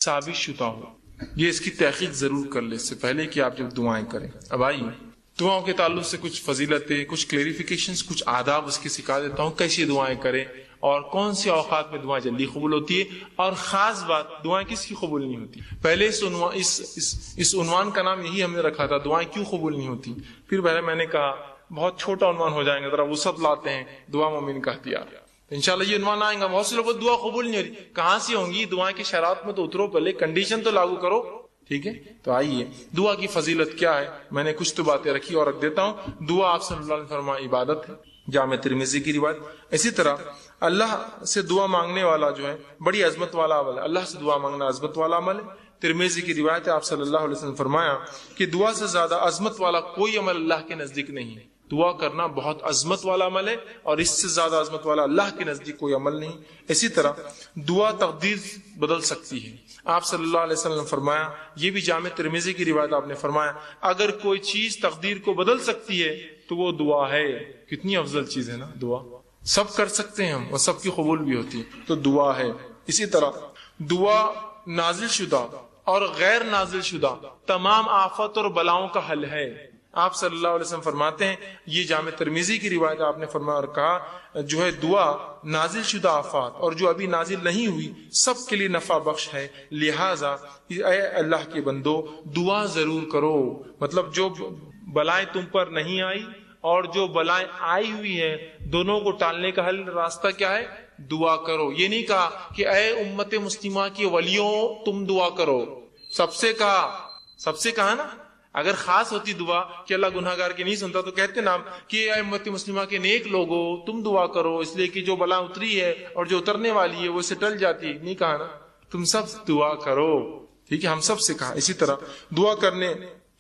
ثابت شدہ ہو، یہ اس کی تحقیق ضرور کر لے اس سے پہلے کہ آپ جب دعائیں کریں۔ اب آئیے دعاؤں کے تعلق سے کچھ فضیلتیں، کچھ کلیریفیکیشنز، کچھ آداب اس کے سکھا دیتا ہوں، کیسی دعائیں کریں اور کون سے اوقات میں دعائیں جلدی قبول ہوتی ہے، اور خاص بات دعائیں کس کی قبول نہیں ہوتی۔ پہلے اس عنوان کا نام یہی ہم نے رکھا تھا، دعائیں کیوں قبول نہیں ہوتی۔ پھر پہلے میں نے کہا بہت چھوٹا عنوان ہو جائیں گے، ذرا وسعت لاتے ہیں، دعا مومن کا اختیار۔ انشاءاللہ یہ عنوان آئیں گا، بہت سے لوگوں دعا قبول نہیں ہو رہی، کہاں سے ہوں گی؟ دعائیں کی شرائط میں تو اترو، پہلے کنڈیشن تو لاگو کرو، ٹھیک ہے؟ تو آئیے دعا کی فضیلت کیا ہے، میں نے کچھ تو باتیں رکھی اور رکھ دیتا ہوں۔ دعا آپ صلی اللہ علیہ وسلم فرمایا عبادت ہے، جامع ترمذی کی روایت۔ اسی طرح اللہ سے دعا مانگنے والا جو ہے بڑی عظمت والا عمل ہے، اللہ سے دعا مانگنا عظمت والا عمل ہے۔ ترمذی کی روایت ہے، آپ صلی اللہ علیہ وسلم فرمایا کہ دعا سے زیادہ عظمت والا کوئی عمل اللہ کے نزدیک نہیں ہے۔ دعا کرنا بہت عظمت والا عمل ہے، اور اس سے زیادہ عظمت والا اللہ کے نزدیک کوئی عمل نہیں۔ اسی طرح دعا تقدیر بدل سکتی ہے، آپ صلی اللہ علیہ وسلم فرمایا، یہ بھی جامع ترمذی کی روایت، آپ نے فرمایا اگر کوئی چیز تقدیر کو بدل سکتی ہے تو وہ دعا ہے۔ کتنی افضل چیز ہے نا دعا، سب کر سکتے ہیں ہم اور سب کی قبول بھی ہوتی ہے، تو دعا ہے۔ اسی طرح دعا نازل شدہ اور غیر نازل شدہ تمام آفات اور بلاؤں کا حل ہے۔ آپ صلی اللہ علیہ وسلم فرماتے ہیں، یہ جامع ترمذی کی روایت، آپ نے فرمایا اور کہا جو ہے دعا نازل شدہ آفات اور جو ابھی نازل نہیں ہوئی سب کے لیے نفع بخش ہے، لہٰذا اے اللہ کے بندو دعا ضرور کرو۔ مطلب جو بلائیں تم پر نہیں آئی اور جو بلائیں آئی ہوئی ہیں، دونوں کو ٹالنے کا حل راستہ کیا ہے؟ دعا کرو۔ یہ نہیں کہا کہ اے امت مسلمہ کے ولیوں تم دعا کرو، سب سے کہا نا۔ اگر خاص ہوتی دعا کہ اللہ گناہ گار کی نہیں سنتا تو کہتے نا کہ اے امت مسلمہ کے نیک لوگوں تم دعا کرو، اس لیے کہ جو بلا اتری ہے اور جو اترنے والی ہے وہ اسے ٹل جاتی ہے۔ نہیں کہا نا، تم سب دعا کرو، ٹھیک ہے، ہم سب سے کہا۔ اسی طرح دعا کرنے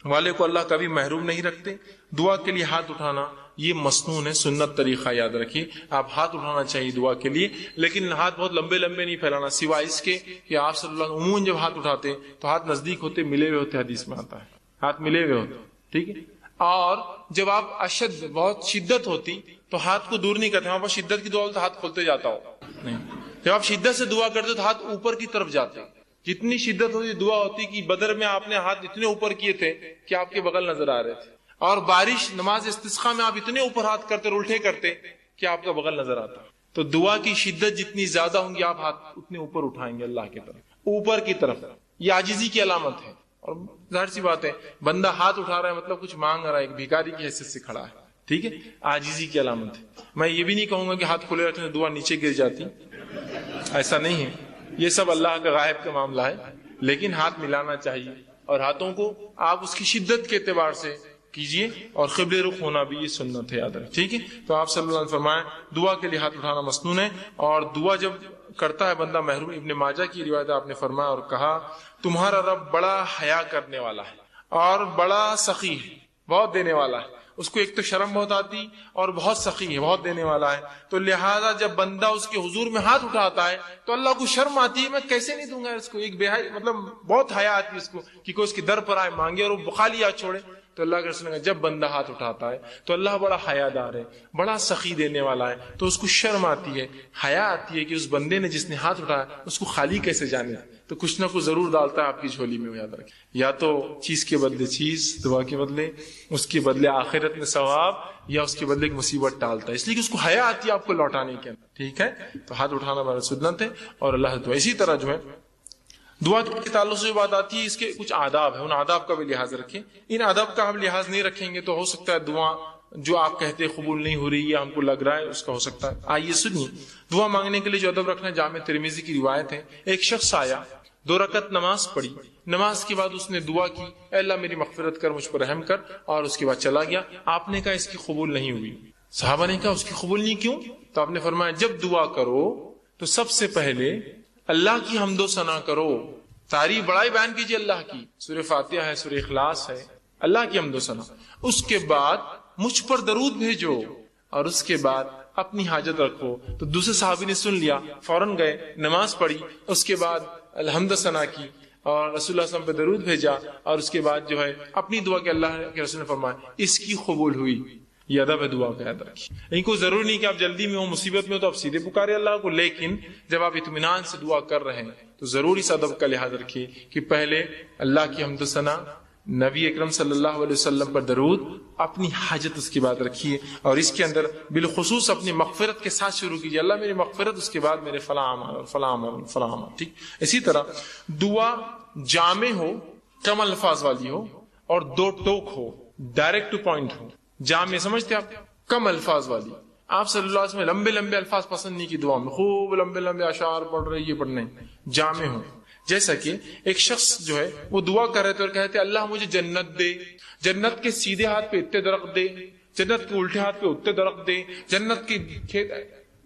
والے کو اللہ کبھی محروم نہیں رکھتے۔ دعا کے لیے ہاتھ اٹھانا یہ مسنون ہے، سنت طریقہ یاد رکھیے، آپ ہاتھ اٹھانا چاہیے دعا کے لیے، لیکن ہاتھ بہت لمبے لمبے نہیں پھیلانا، سوائے اس کے کہ آپ صلی اللہ علیہ وسلم عموماً جب ہاتھ اٹھاتے تو ہاتھ نزدیک ہوتے، ملے ہوئے ہوتے، حدیث میں آتا ہے ہاتھ ملے ہوئے ہوتے، ٹھیک ہے۔ اور جب آپ بہت شدت ہوتی تو ہاتھ کو دور نہیں کرتے، ہمارے پاس شدت کی دعا تو ہاتھ کھولتے جاتا ہو نہیں، جب آپ شدت سے دعا کرتے تو ہاتھ اوپر کی طرف جاتے۔ جتنی شدت ہوتی دعا ہوتی کہ بدر میں آپ نے ہاتھ اتنے اوپر کیے تھے کہ آپ کے بغل نظر آ رہے تھے، اور بارش نماز استسقاء میں آپ اتنے اوپر ہاتھ کرتے اور الٹے کرتے کہ آپ کا بغل نظر آتا۔ تو دعا کی شدت جتنی زیادہ ہوں گی آپ ہاتھ اتنے اوپر اٹھائیں گے اللہ کی طرف، اوپر کی طرف۔ یہ عاجزی کی علامت ہے، اور ظاہر سی بات ہے بندہ ہاتھ اٹھا رہا ہے مطلب کچھ مانگ رہا ہے، ایک بھیکاری کی حیثیت سے کھڑا ہے، ٹھیک ہے، عاجزی کی علامت ہے۔ میں یہ بھی نہیں کہوں گا کہ ہاتھ کھلے رکھنے سے دعا نیچے گر جاتی، ایسا نہیں ہے، یہ سب اللہ کا غائب کا معاملہ ہے، لیکن ہاتھ ملانا چاہیے، اور ہاتھوں کو آپ اس کی شدت کے اعتبار سے کیجئے، اور قبلے رخ ہونا بھی یہ سنت ہے، یاد رکھیں، ٹھیک ہے۔ تو آپ صلی اللہ علیہ وسلم فرمائیں دعا کے لیے ہاتھ اٹھانا مسنون ہے، اور دعا جب کرتا ہے بندہ محروم۔ ابن ماجہ کی روایت آپ نے فرمایا اور کہا تمہارا رب بڑا حیا کرنے والا ہے اور بڑا سخی ہے، بہت دینے والا ہے۔ اس کو ایک تو شرم بہت آتی اور بہت سخی ہے، بہت دینے والا ہے، تو لہٰذا جب بندہ اس کے حضور میں ہاتھ اٹھاتا ہے تو اللہ کو شرم آتی ہے، میں کیسے نہیں دوں گا اس کو، ایک بے حیا، مطلب بہت حیا آتی ہے اس کو کہ کوئی اس کے در پر آئے مانگے اور وہ خالی ہاتھ چھوڑے۔ تو اللہ کے رسول نے جب بندہ ہاتھ اٹھاتا ہے تو اللہ بڑا حیا دار ہے، بڑا سخی دینے والا ہے، تو اس کو شرم آتی ہے، حیا آتی ہے کہ اس بندے نے جس نے ہاتھ اٹھایا اس کو خالی کیسے جانے، تو کچھ نہ کچھ ضرور ڈالتا ہے آپ کی جھولی میں، یاد رکھیں، یا تو چیز کے بدلے چیز، دعا کے بدلے، اس کے بدلے آخرت میں ثواب، یا اس کے بدلے ایک مصیبت ٹالتا ہے، اس لیے کہ اس کو حیا آتی ہے آپ کو لوٹانے کے اندر، ٹھیک ہے۔ تو ہاتھ اٹھانا بڑا سنت ہے، اور اللہ سے دعا۔ اسی طرح جو ہے دعا کے تعلق سے جو بات آتی ہے، اس کے کچھ آداب ہیں، ان آداب کا بھی لحاظ رکھیں۔ ان آداب کا ہم لحاظ نہیں رکھیں گے تو ہو سکتا ہے دعا جو آپ کہتے قبول نہیں ہو رہی ہے، ہم کو لگ رہا ہے اس کا ہو سکتا ہے۔ آئیے سنیے، دعا مانگنے کے لیے جو ادب رکھنا ہے، جامع ترمذی کی روایت ہے، ایک شخص آیا، 2 رکعت نماز پڑھی، نماز کے بعد اس نے دعا کی اے اللہ میری مغفرت کر، مجھ پر رحم کر، اور اس کے بعد چلا گیا۔ آپ نے کہا اس کی قبول نہیں ہوئی، صحابہ نے کہا اس کی قبول نہیں کیوں؟ تو آپ نے فرمایا جب دعا کرو تو سب سے پہلے اللہ کی حمد و ثنا کرو، تعریف بڑائی بیان کیجیے اللہ کی، سورہ فاتحہ ہے، سورہ اخلاص ہے، اللہ کی حمد و ثنا، اس کے بعد مجھ پر درود بھیجو، اور اس کے بعد اپنی حاجت رکھو۔ تو دوسرے صحابی نے سن لیا، فوراً گئے، نماز پڑھی، اس کے بعد الحمد ثنا کی، اور رسول اللہ صلی اللہ علیہ وسلم پہ درود بھیجا، اور اس کے بعد جو ہے اپنی دعا کے اللہ کے رسول نے فرمایا اس کی قبول ہوئی۔ یہ ادب ہے دعا کا، یاد رکھیے. لیکن کوئی ضروری نہیں کہ آپ جلدی میں ہو، مصیبت میں ہو تو آپ سیدھے پکارے اللہ کو، لیکن جب آپ اطمینان سے دعا کر رہے ہیں تو ضروری اس ادب کا لحاظ رکھیے کہ پہلے اللہ کی حمد و ثنا، نبی اکرم صلی اللہ علیہ وسلم پر درود، اپنی حاجت اس کی بات رکھیے، اور اس کے اندر بالخصوص اپنی مغفرت کے ساتھ شروع کیجیے، اللہ میری مغفرت، اس کے بعد میرے فلاں اعمال اور فلاں اعمال اور فلاں اعمال. ٹھیک. اسی طرح دعا جامع ہو، کم الفاظ والی ہو، اور دو ٹوک ہو، ڈائریکٹ ٹو پوائنٹ ہو. جامع سمجھتے آپ؟ کم الفاظ والی. آپ صلی اللہ علیہ وسلم لمبے لمبے الفاظ پسند نہیں کی دعا میں، خوب لمبے لمبے اشعار پڑھ رہے، یہ پڑھنے. جامع ہو. جیسا کہ ایک شخص جو ہے وہ دعا کر رہے تھے اور کہتے اللہ مجھے جنت دے، جنت کے سیدھے ہاتھ پہ اتنے درخت دے، جنت کے الٹے ہاتھ پہ اتنے درخت دے، جنت کے کھیت.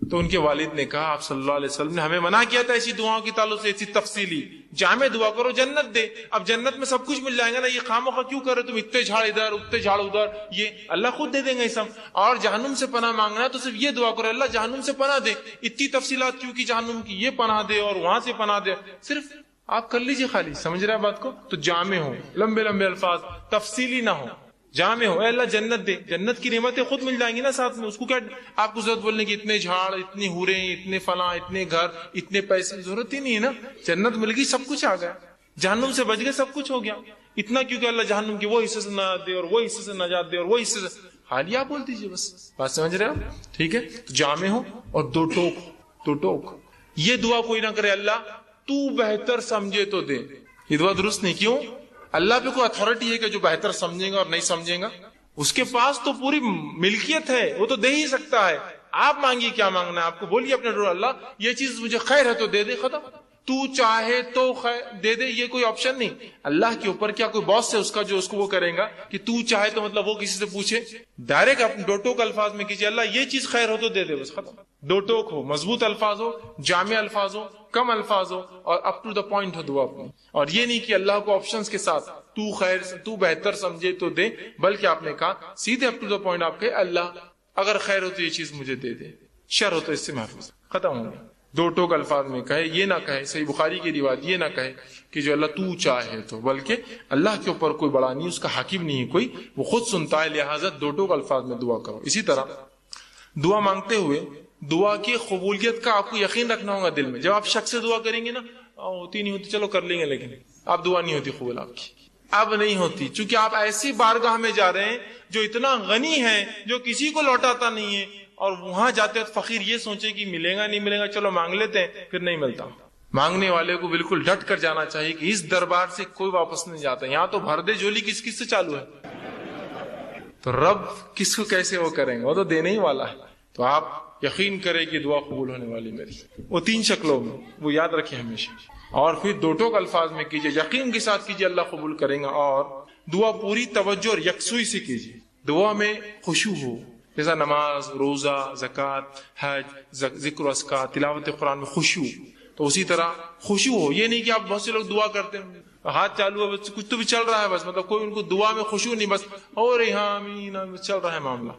تو ان کے والد نے کہا، آپ صلی اللہ علیہ وسلم نے ہمیں منع کیا تھا ایسی دعاؤں کی تعلق سے، ایسی تفصیلی. جامع دعا کرو، جنت دے. اب جنت میں سب کچھ مل جائے گا نا، یہ خواہ کیوں کر رہے تم اتنے جھاڑ ادھر اتنے جھاڑ ادھر، یہ اللہ خود دے دیں گے سب. اور جہنم سے پناہ مانگنا ہے تو صرف یہ دعا کرو، اللہ جہنم سے پناہ دے. اتنی تفصیلات کیوں کی جہنم کی، یہ پناہ دے اور وہاں سے پناہ دے، صرف آپ کر لیجئے خالی. سمجھ رہے ہیں بات کو؟ تو جامع ہو، لمبے لمبے الفاظ، تفصیلی نہ ہو، جامع ہو. اے اللہ جنت دے، جنت کی نعمتیں خود مل جائیں گی نا ساتھ میں، اس کو کیا آپ کو ضرورت بولنے کی اتنے جھاڑ، اتنی حوریں، اتنے فلاں، اتنے گھر، اتنے پیسے، ضرورت ہی نہیں ہے نا. جنت مل گئی، سب کچھ آ گیا، جہنم سے بچ گئے، سب کچھ ہو گیا. اتنا کیونکہ اللہ جہنم کے وہ حصے سے نجات دے اور وہ حصے سے نجات دے اور وہ حصے سے، حالیہ آپ بول دیجیے بس. بات سمجھ رہے آپ؟ ٹھیک ہے. تو جامع ہو اور دو ٹوک. دو ٹوک یہ دعا کوئی نہ کرے، اللہ تو بہتر سمجھے تو دے. یہ دعا درست نہیں. کیوں؟ اللہ پہ کوئی اتھارٹی ہے کہ جو بہتر سمجھے گا اور نہیں سمجھے گا؟ اس کے پاس تو پوری ملکیت ہے، وہ تو دے ہی سکتا ہے. آپ مانگیے کیا مانگنا ہے، آپ کو بولیے اپنے ڈور، اللہ یہ چیز مجھے خیر ہے تو دے دے، ختم. تو چاہے تو خیر دے دے، یہ کوئی آپشن نہیں. اللہ کے اوپر کیا کوئی باس ہے اس کا جو اس کو وہ کرے گا کہ تو چاہے تو مطلب وہ کسی سے پوچھے؟ ڈائریکٹ اپنے دو ٹوک الفاظ میں کیجیے، اللہ یہ چیز خیر ہو تو دے دے، بس ختم. دو ٹوک ہو، مضبوط الفاظ ہو، جامع الفاظ ہو، کم الفاظ ہو، اور اپ ٹو دا پوائنٹ ہو دعا اپنی. اور یہ نہیں کہ اللہ کو آپشنز کے ساتھ تو خیر تو بہتر سمجھے تو دے، بلکہ آپ نے کہا سیدھے اپ ٹو دا پوائنٹ، آپ کہے اللہ اگر خیر ہو تو یہ چیز مجھے دے دے، شر ہو تو اس سے محفوظ. ختم ہو گیا. دو ٹوک الفاظ میں کہے، یہ نہ کہے، صحیح بخاری کی روایت یہ نہ کہے کہ جو اللہ تو چاہے تو، بلکہ اللہ کے اوپر کوئی بڑا نہیں، اس کا حاکم نہیں ہے کوئی، وہ خود سنتا ہے، لہٰذا دو ٹوک الفاظ میں دعا کرو. اسی طرح دعا مانگتے ہوئے دعا کی قبولیت کا آپ کو یقین رکھنا ہوگا دل میں. جب آپ شک سے دعا کریں گے نا، ہوتی نہیں ہوتی چلو کر لیں گے، لیکن اب دعا نہیں ہوتی قبول آپ کی، اب نہیں ہوتی، چونکہ آپ ایسی بارگاہ میں جا رہے ہیں جو اتنا غنی ہے، جو کسی کو لوٹاتا نہیں ہے، اور وہاں جاتے ہیں فقیر یہ سوچے کہ ملے گا نہیں ملے گا، چلو مانگ لیتے ہیں، پھر نہیں ملتا. مانگنے والے کو بالکل ڈٹ کر جانا چاہیے کہ اس دربار سے کوئی واپس نہیں جاتا. یہاں تو بھر دے جھولی کس کس سے چالو ہے، تو رب کس کو کیسے وہ کریں گے، وہ تو دینے ہی والا ہے. تو آپ یقین کریں کہ دعا قبول ہونے والی میری، وہ 3 شکلوں میں، وہ یاد رکھیں ہمیشہ. اور پھر دو ٹوک الفاظ میں کیجیے، یقین کے ساتھ کیجیے اللہ قبول کریں گا. اور دعا پوری توجہ اور یکسوئی سے کیجیے، دعا میں خشوع ہو، جیسا نماز، روزہ، زکوٰۃ، حج، ذکر و اذکار، تلاوت قرآن میں خشوع. تو اسی طرح خشوع ہو. یہ نہیں کہ آپ بہت سے لوگ دعا کرتے ہیں ہاتھ چالو ہے، کچھ تو بھی چل رہا ہے، بس مطلب کوئی ان کو دعا میں خشوع نہیں، بس اور یہاں آمین چل رہا ہے معاملہ.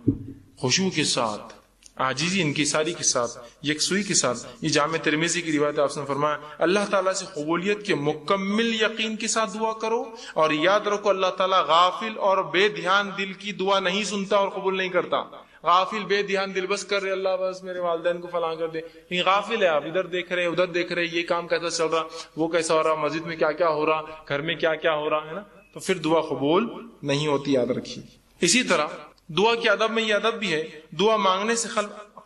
خشوع کے ساتھ، عاجزی انکساری کے ساتھ، یکسوئی کے ساتھ. یہ جامع ترمذی کی روایت ہے، آپ نے فرمایا اللہ تعالیٰ سے قبولیت کے مکمل یقین کے ساتھ دعا کرو، اور یاد رکھو اللہ تعالیٰ غافل اور بے دھیان دل کی دعا نہیں سنتا اور قبول نہیں کرتا. غافل بے دھیان دل بس کر رہے اللہ بس میرے والدین کو فلاں کر دے، یہ غافل ہے. آپ ادھر دیکھ رہے ادھر دیکھ رہے، یہ کام کیسا چل رہا، وہ کیسا ہو رہا، مسجد میں کیا کیا ہو رہا، گھر میں کیا کیا ہو رہا ہے نا، تو پھر دعا قبول نہیں ہوتی، یاد رکھیے. اسی طرح دعا کے ادب میں یہ ادب بھی ہے، دعا مانگنے سے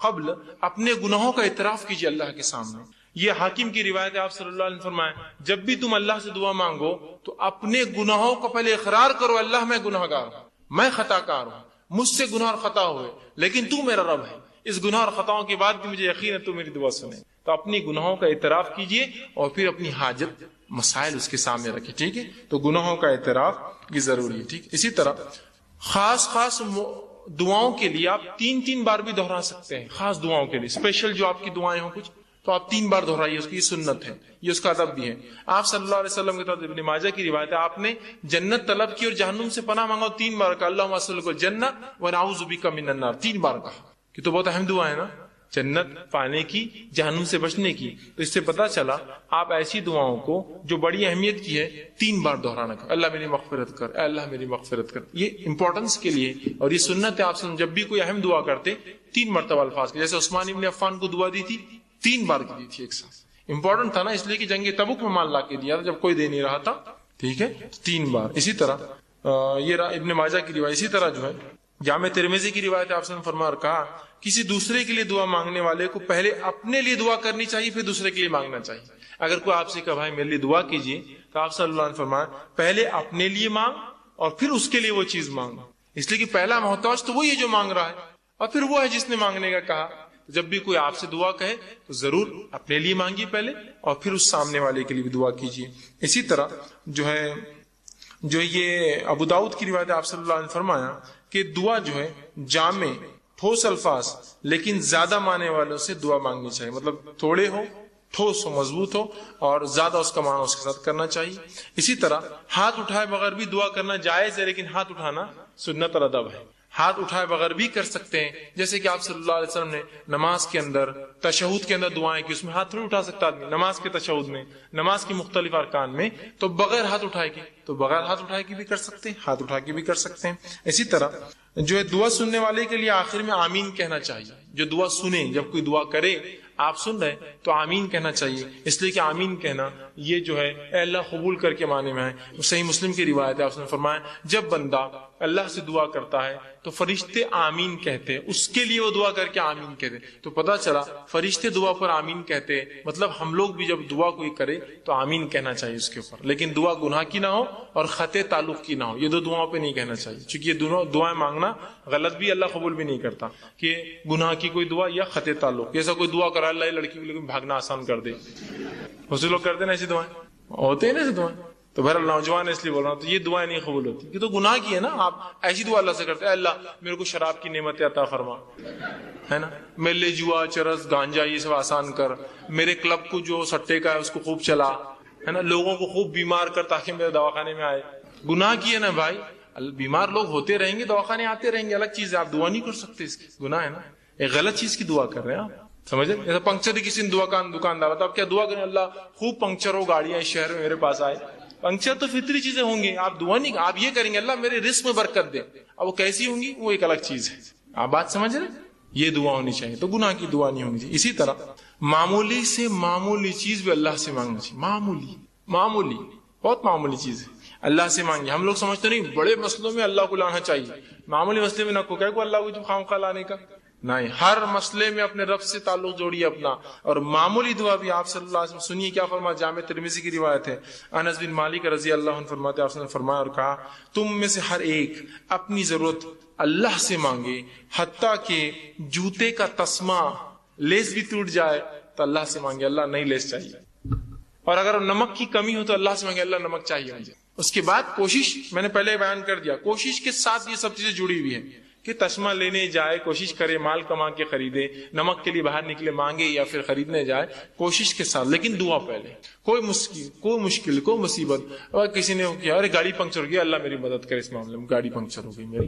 قبل اپنے گناہوں کا اعتراف کیجیے اللہ کے سامنے. یہ حاکم کی روایت ہے، آپ صلی اللہ علیہ وسلم فرمائے جب بھی تم اللہ سے دعا مانگو تو اپنے گناہوں کا پہلے اقرار کرو، اللہ میں گناہ گار ہوں، میں خطا کار ہوں، مجھ سے گناہ اور خطا ہوئے، لیکن تو میرا رب ہے، اس گناہ اور خطاؤں کے بعد بھی مجھے یقین ہے تو میری دعا سنے. تو اپنی گناہوں کا اعتراف کیجیے اور پھر اپنی حاجت مسائل اس کے سامنے رکھیں. ٹھیک ہے، تو گناہوں کا اعتراف یہ ضروری ہے. ٹھیک. اسی طرح خاص دعاؤں کے لیے آپ 3 بار بھی دہرا سکتے ہیں. خاص دعاؤں کے لیے اسپیشل جو آپ کی دعائیں ہوں کچھ، تو آپ 3 بار دہرائیے، اس کی سنت ہے، یہ اس کا ادب بھی ہے. آپ صلی اللہ علیہ وسلم کے طرف ابن ماجہ کی روایت ہے، آپ نے جنت طلب کی اور جہنم سے پناہ مانگا 3 بار کہا اللہم اسألک الجنہ ونعوذ بک من النار، 3 بار کہا. کہ تو بہت اہم دعا ہے نا. جنت پانے کی، جہنم سے بچنے کی. تو اس سے پتا چلا آپ ایسی دعاؤں کو جو بڑی اہمیت کی ہے 3 بار دہرانا. اللہ میری مغفرت کر، اے اللہ میری مغفرت کر. یہ امپورٹنس کے لیے اور یہ سنت ہے. آپ سے جب بھی کوئی اہم دعا کرتے 3 مرتبہ الفاظ کے، جیسے عثمان ابن عفان کو دعا دی تھی 3 بار کی دی تھی ایک ساتھ. امپورٹنٹ تھا نا، اس لیے کہ جنگ تبوک میں مال لا کے دیا تھا جب کوئی دے نہیں رہا تھا. ٹھیک ہے، 3 بار. اسی طرح یہ ابن ماجہ کی روایت. اسی طرح جو ہے جامع ترمذی کی روایت آپ سے فرما کہا کسی دوسرے کے لیے دعا مانگنے والے کو پہلے اپنے لیے دعا کرنی چاہیے، پھر دوسرے کے لیے مانگنا چاہیے. اگر کوئی آپ سے کہا بھائی میرے لیے دعا کیجیے تو آپ صلی اللہ علیہ وسلم فرمایا پہلے اپنے لیے مانگ اور پھر اس کے لیے وہ چیز مانگ. اس لیے کہ پہلا محتاج تو وہی ہے جو مانگ رہا ہے، اور پھر وہ ہے جس نے مانگنے کا کہا. جب بھی کوئی آپ سے دعا کہے تو ضرور اپنے لیے مانگیے پہلے، اور پھر اس سامنے والے کے لیے بھی دعا کیجیے. اسی طرح جو یہ ابو داؤد کی روایت آپ صلی اللہ علیہ وسلم فرمایا کہ دعا جو ہے جامع ٹھوس الفاظ لیکن زیادہ معنی والوں سے دعا مانگنی چاہیے. مطلب تھوڑے ہو، ٹھوس ہو، مضبوط ہو، اور زیادہ اس کا معنی اس کے ساتھ کرنا چاہیے. اسی طرح ہاتھ اٹھائے بغیر بھی دعا کرنا جائز ہے، لیکن ہاتھ اٹھانا سنت اور ادب ہے. ہاتھ اٹھائے بغیر بھی کر سکتے ہیں، جیسے کہ آپ صلی اللہ علیہ وسلم نے نماز کے اندر تشہد کے اندر دعائیں کی، اس میں ہاتھ تھوڑی اٹھا سکتا آدمی. نماز کے تشہد میں، نماز کی مختلف ارکان میں تو بغیر ہاتھ اٹھائے کی، تو بغیر ہاتھ اٹھائے کی بھی کر سکتے ہیں، ہاتھ اٹھا کے بھی کر سکتے ہیں. اسی طرح جو ہے دعا سننے والے کے لیے آخر میں آمین کہنا چاہیے. جو دعا سنے، جب کوئی دعا کرے آپ سن رہے تو آمین کہنا چاہیے، اس لیے کہ آمین کہنا یہ جو ہے اے اللہ قبول کر کے معنی میں ہے. صحیح مسلم کی روایت ہے، آپ نے فرمایا جب بندہ اللہ سے دعا کرتا ہے تو فرشتے آمین کہتے ہیں، اس کے لیے وہ دعا کر کے آمین کہتے. تو پتہ چلا فرشتے دعا پر آمین کہتے، مطلب ہم لوگ بھی جب دعا کوئی کرے تو آمین کہنا چاہیے اس کے اوپر. لیکن دعا گناہ کی نہ ہو اور خطے تعلق کی نہ ہو، یہ دو دعاؤں پہ نہیں کہنا چاہیے، چونکہ یہ دونوں دعائیں مانگنا غلط بھی، اللہ قبول بھی نہیں کرتا. کہ گناہ کی کوئی دعا یا خطے تعلق، جیسا کوئی دعا کرا اللہ لڑکی کو بھاگنا آسان کر دے، بہت سے لوگ کرتے نا ایسی دعائیں، ہوتے ہیں نا ایسی دعائیں. تو بہرحال نوجوان اس لیے بول رہا ہوں، تو یہ دعائیں نہیں قبول ہوتی، یہ تو گناہ کی ہے نا. آپ ایسی دعا اللہ سے کرتے اے اللہ میرے کو شراب کی نعمت عطا فرما، ہے نا، میرے لیے جوا، چرس، گانجا یہ سب آسان کر، میرے کلب کو جو سٹے کا ہے اس کو خوب چلا، ہے نا، لوگوں کو خوب بیمار کر تاکہ میرے دواخانے میں آئے. گناہ کی ہے نا بھائی، بیمار لوگ ہوتے رہیں گے، دواخانے آتے رہیں گے، الگ چیز ہے، آپ دعا نہیں کر سکتے، اس کی گناہ ہے نا. ایک غلط چیز کی دعا کر رہے ہیں آپ، سمجھے. جیسا پنکچر کی کسی نے دکاندار تھا، آپ کیا دعا کریں اللہ خوب پنکچر ہو گاڑیاں اس شہر میں میرے پاس آئے. پنکچر تو فطری چیزیں ہوں گی، آپ دعا نہیں، آپ یہ کریں گے اللہ میرے رزق میں برکت دے. اب وہ کیسی ہوں گی وہ ایک الگ چیز ہے. آپ بات سمجھ رہے، یہ دعا ہونی چاہیے، تو گناہ کی دعا نہیں ہونی چاہیے. اسی طرح معمولی سے معمولی چیز بھی اللہ سے مانگنا چاہیے. معمولی بہت معمولی چیز ہے، اللہ سے مانگے. ہم لوگ سمجھتے نہیں بڑے مسئلوں میں اللہ کو لانا چاہیے، معمولی مسئلے میں نہ کو کہ اللہ کو جو خواہ لانے کا نہیں. ہر مسئلے میں اپنے رب سے تعلق جوڑیے اپنا. اور معمولی دعا بھی آپ صلی اللہ علیہ وسلم سنیے کیا فرما، جامع ترمذی کی روایت ہے، انس بن مالک رضی اللہ عنہ فرماتے آپ نے فرمایا اور کہا تم میں سے ہر ایک اپنی ضرورت اللہ سے مانگے، حتیٰ کہ جوتے کا تسمہ لیس بھی ٹوٹ جائے تو اللہ سے مانگے اللہ نہیں لیس چاہیے. اور اگر نمک کی کمی ہو تو اللہ سے مانگے اللہ نمک چاہیے مجھے. اس کے بعد کوشش، میں نے پہلے بیان کر دیا، کوشش کے ساتھ یہ سب چیزیں جڑی ہوئی ہیں کہ تسمہ لینے جائے، کوشش کرے مال کما کے خریدے، نمک کے لیے باہر نکلے مانگے یا پھر خریدنے جائے، کوشش کے ساتھ، لیکن دعا پہلے. کوئی مشکل کوئی مصیبت، اور کسی نے کیا ارے گاڑی پنکچر ہو گیا اللہ میری مدد کرے اس معاملے میں، گاڑی پنکچر ہو گئی میری،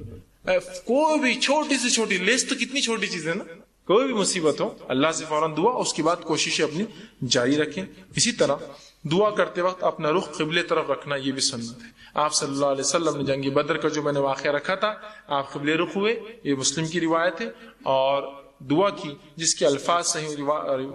کوئی بھی چھوٹی سے چھوٹی لیس تو کتنی چھوٹی چیز ہے نا، کوئی بھی مصیبت ہو اللہ سے فوراً دعا، اس کے بعد کوششیں اپنی جاری رکھیں. اسی طرح دعا کرتے وقت اپنا رخ قبلے طرف رکھنا یہ بھی سنت ہے. آپ صلی اللہ علیہ وسلم نے جنگ بدر کا جو میں نے واقعہ رکھا تھا، آپ قبلے رخ ہوئے، یہ مسلم کی روایت ہے. اور دعا کی جس کے الفاظ صحیح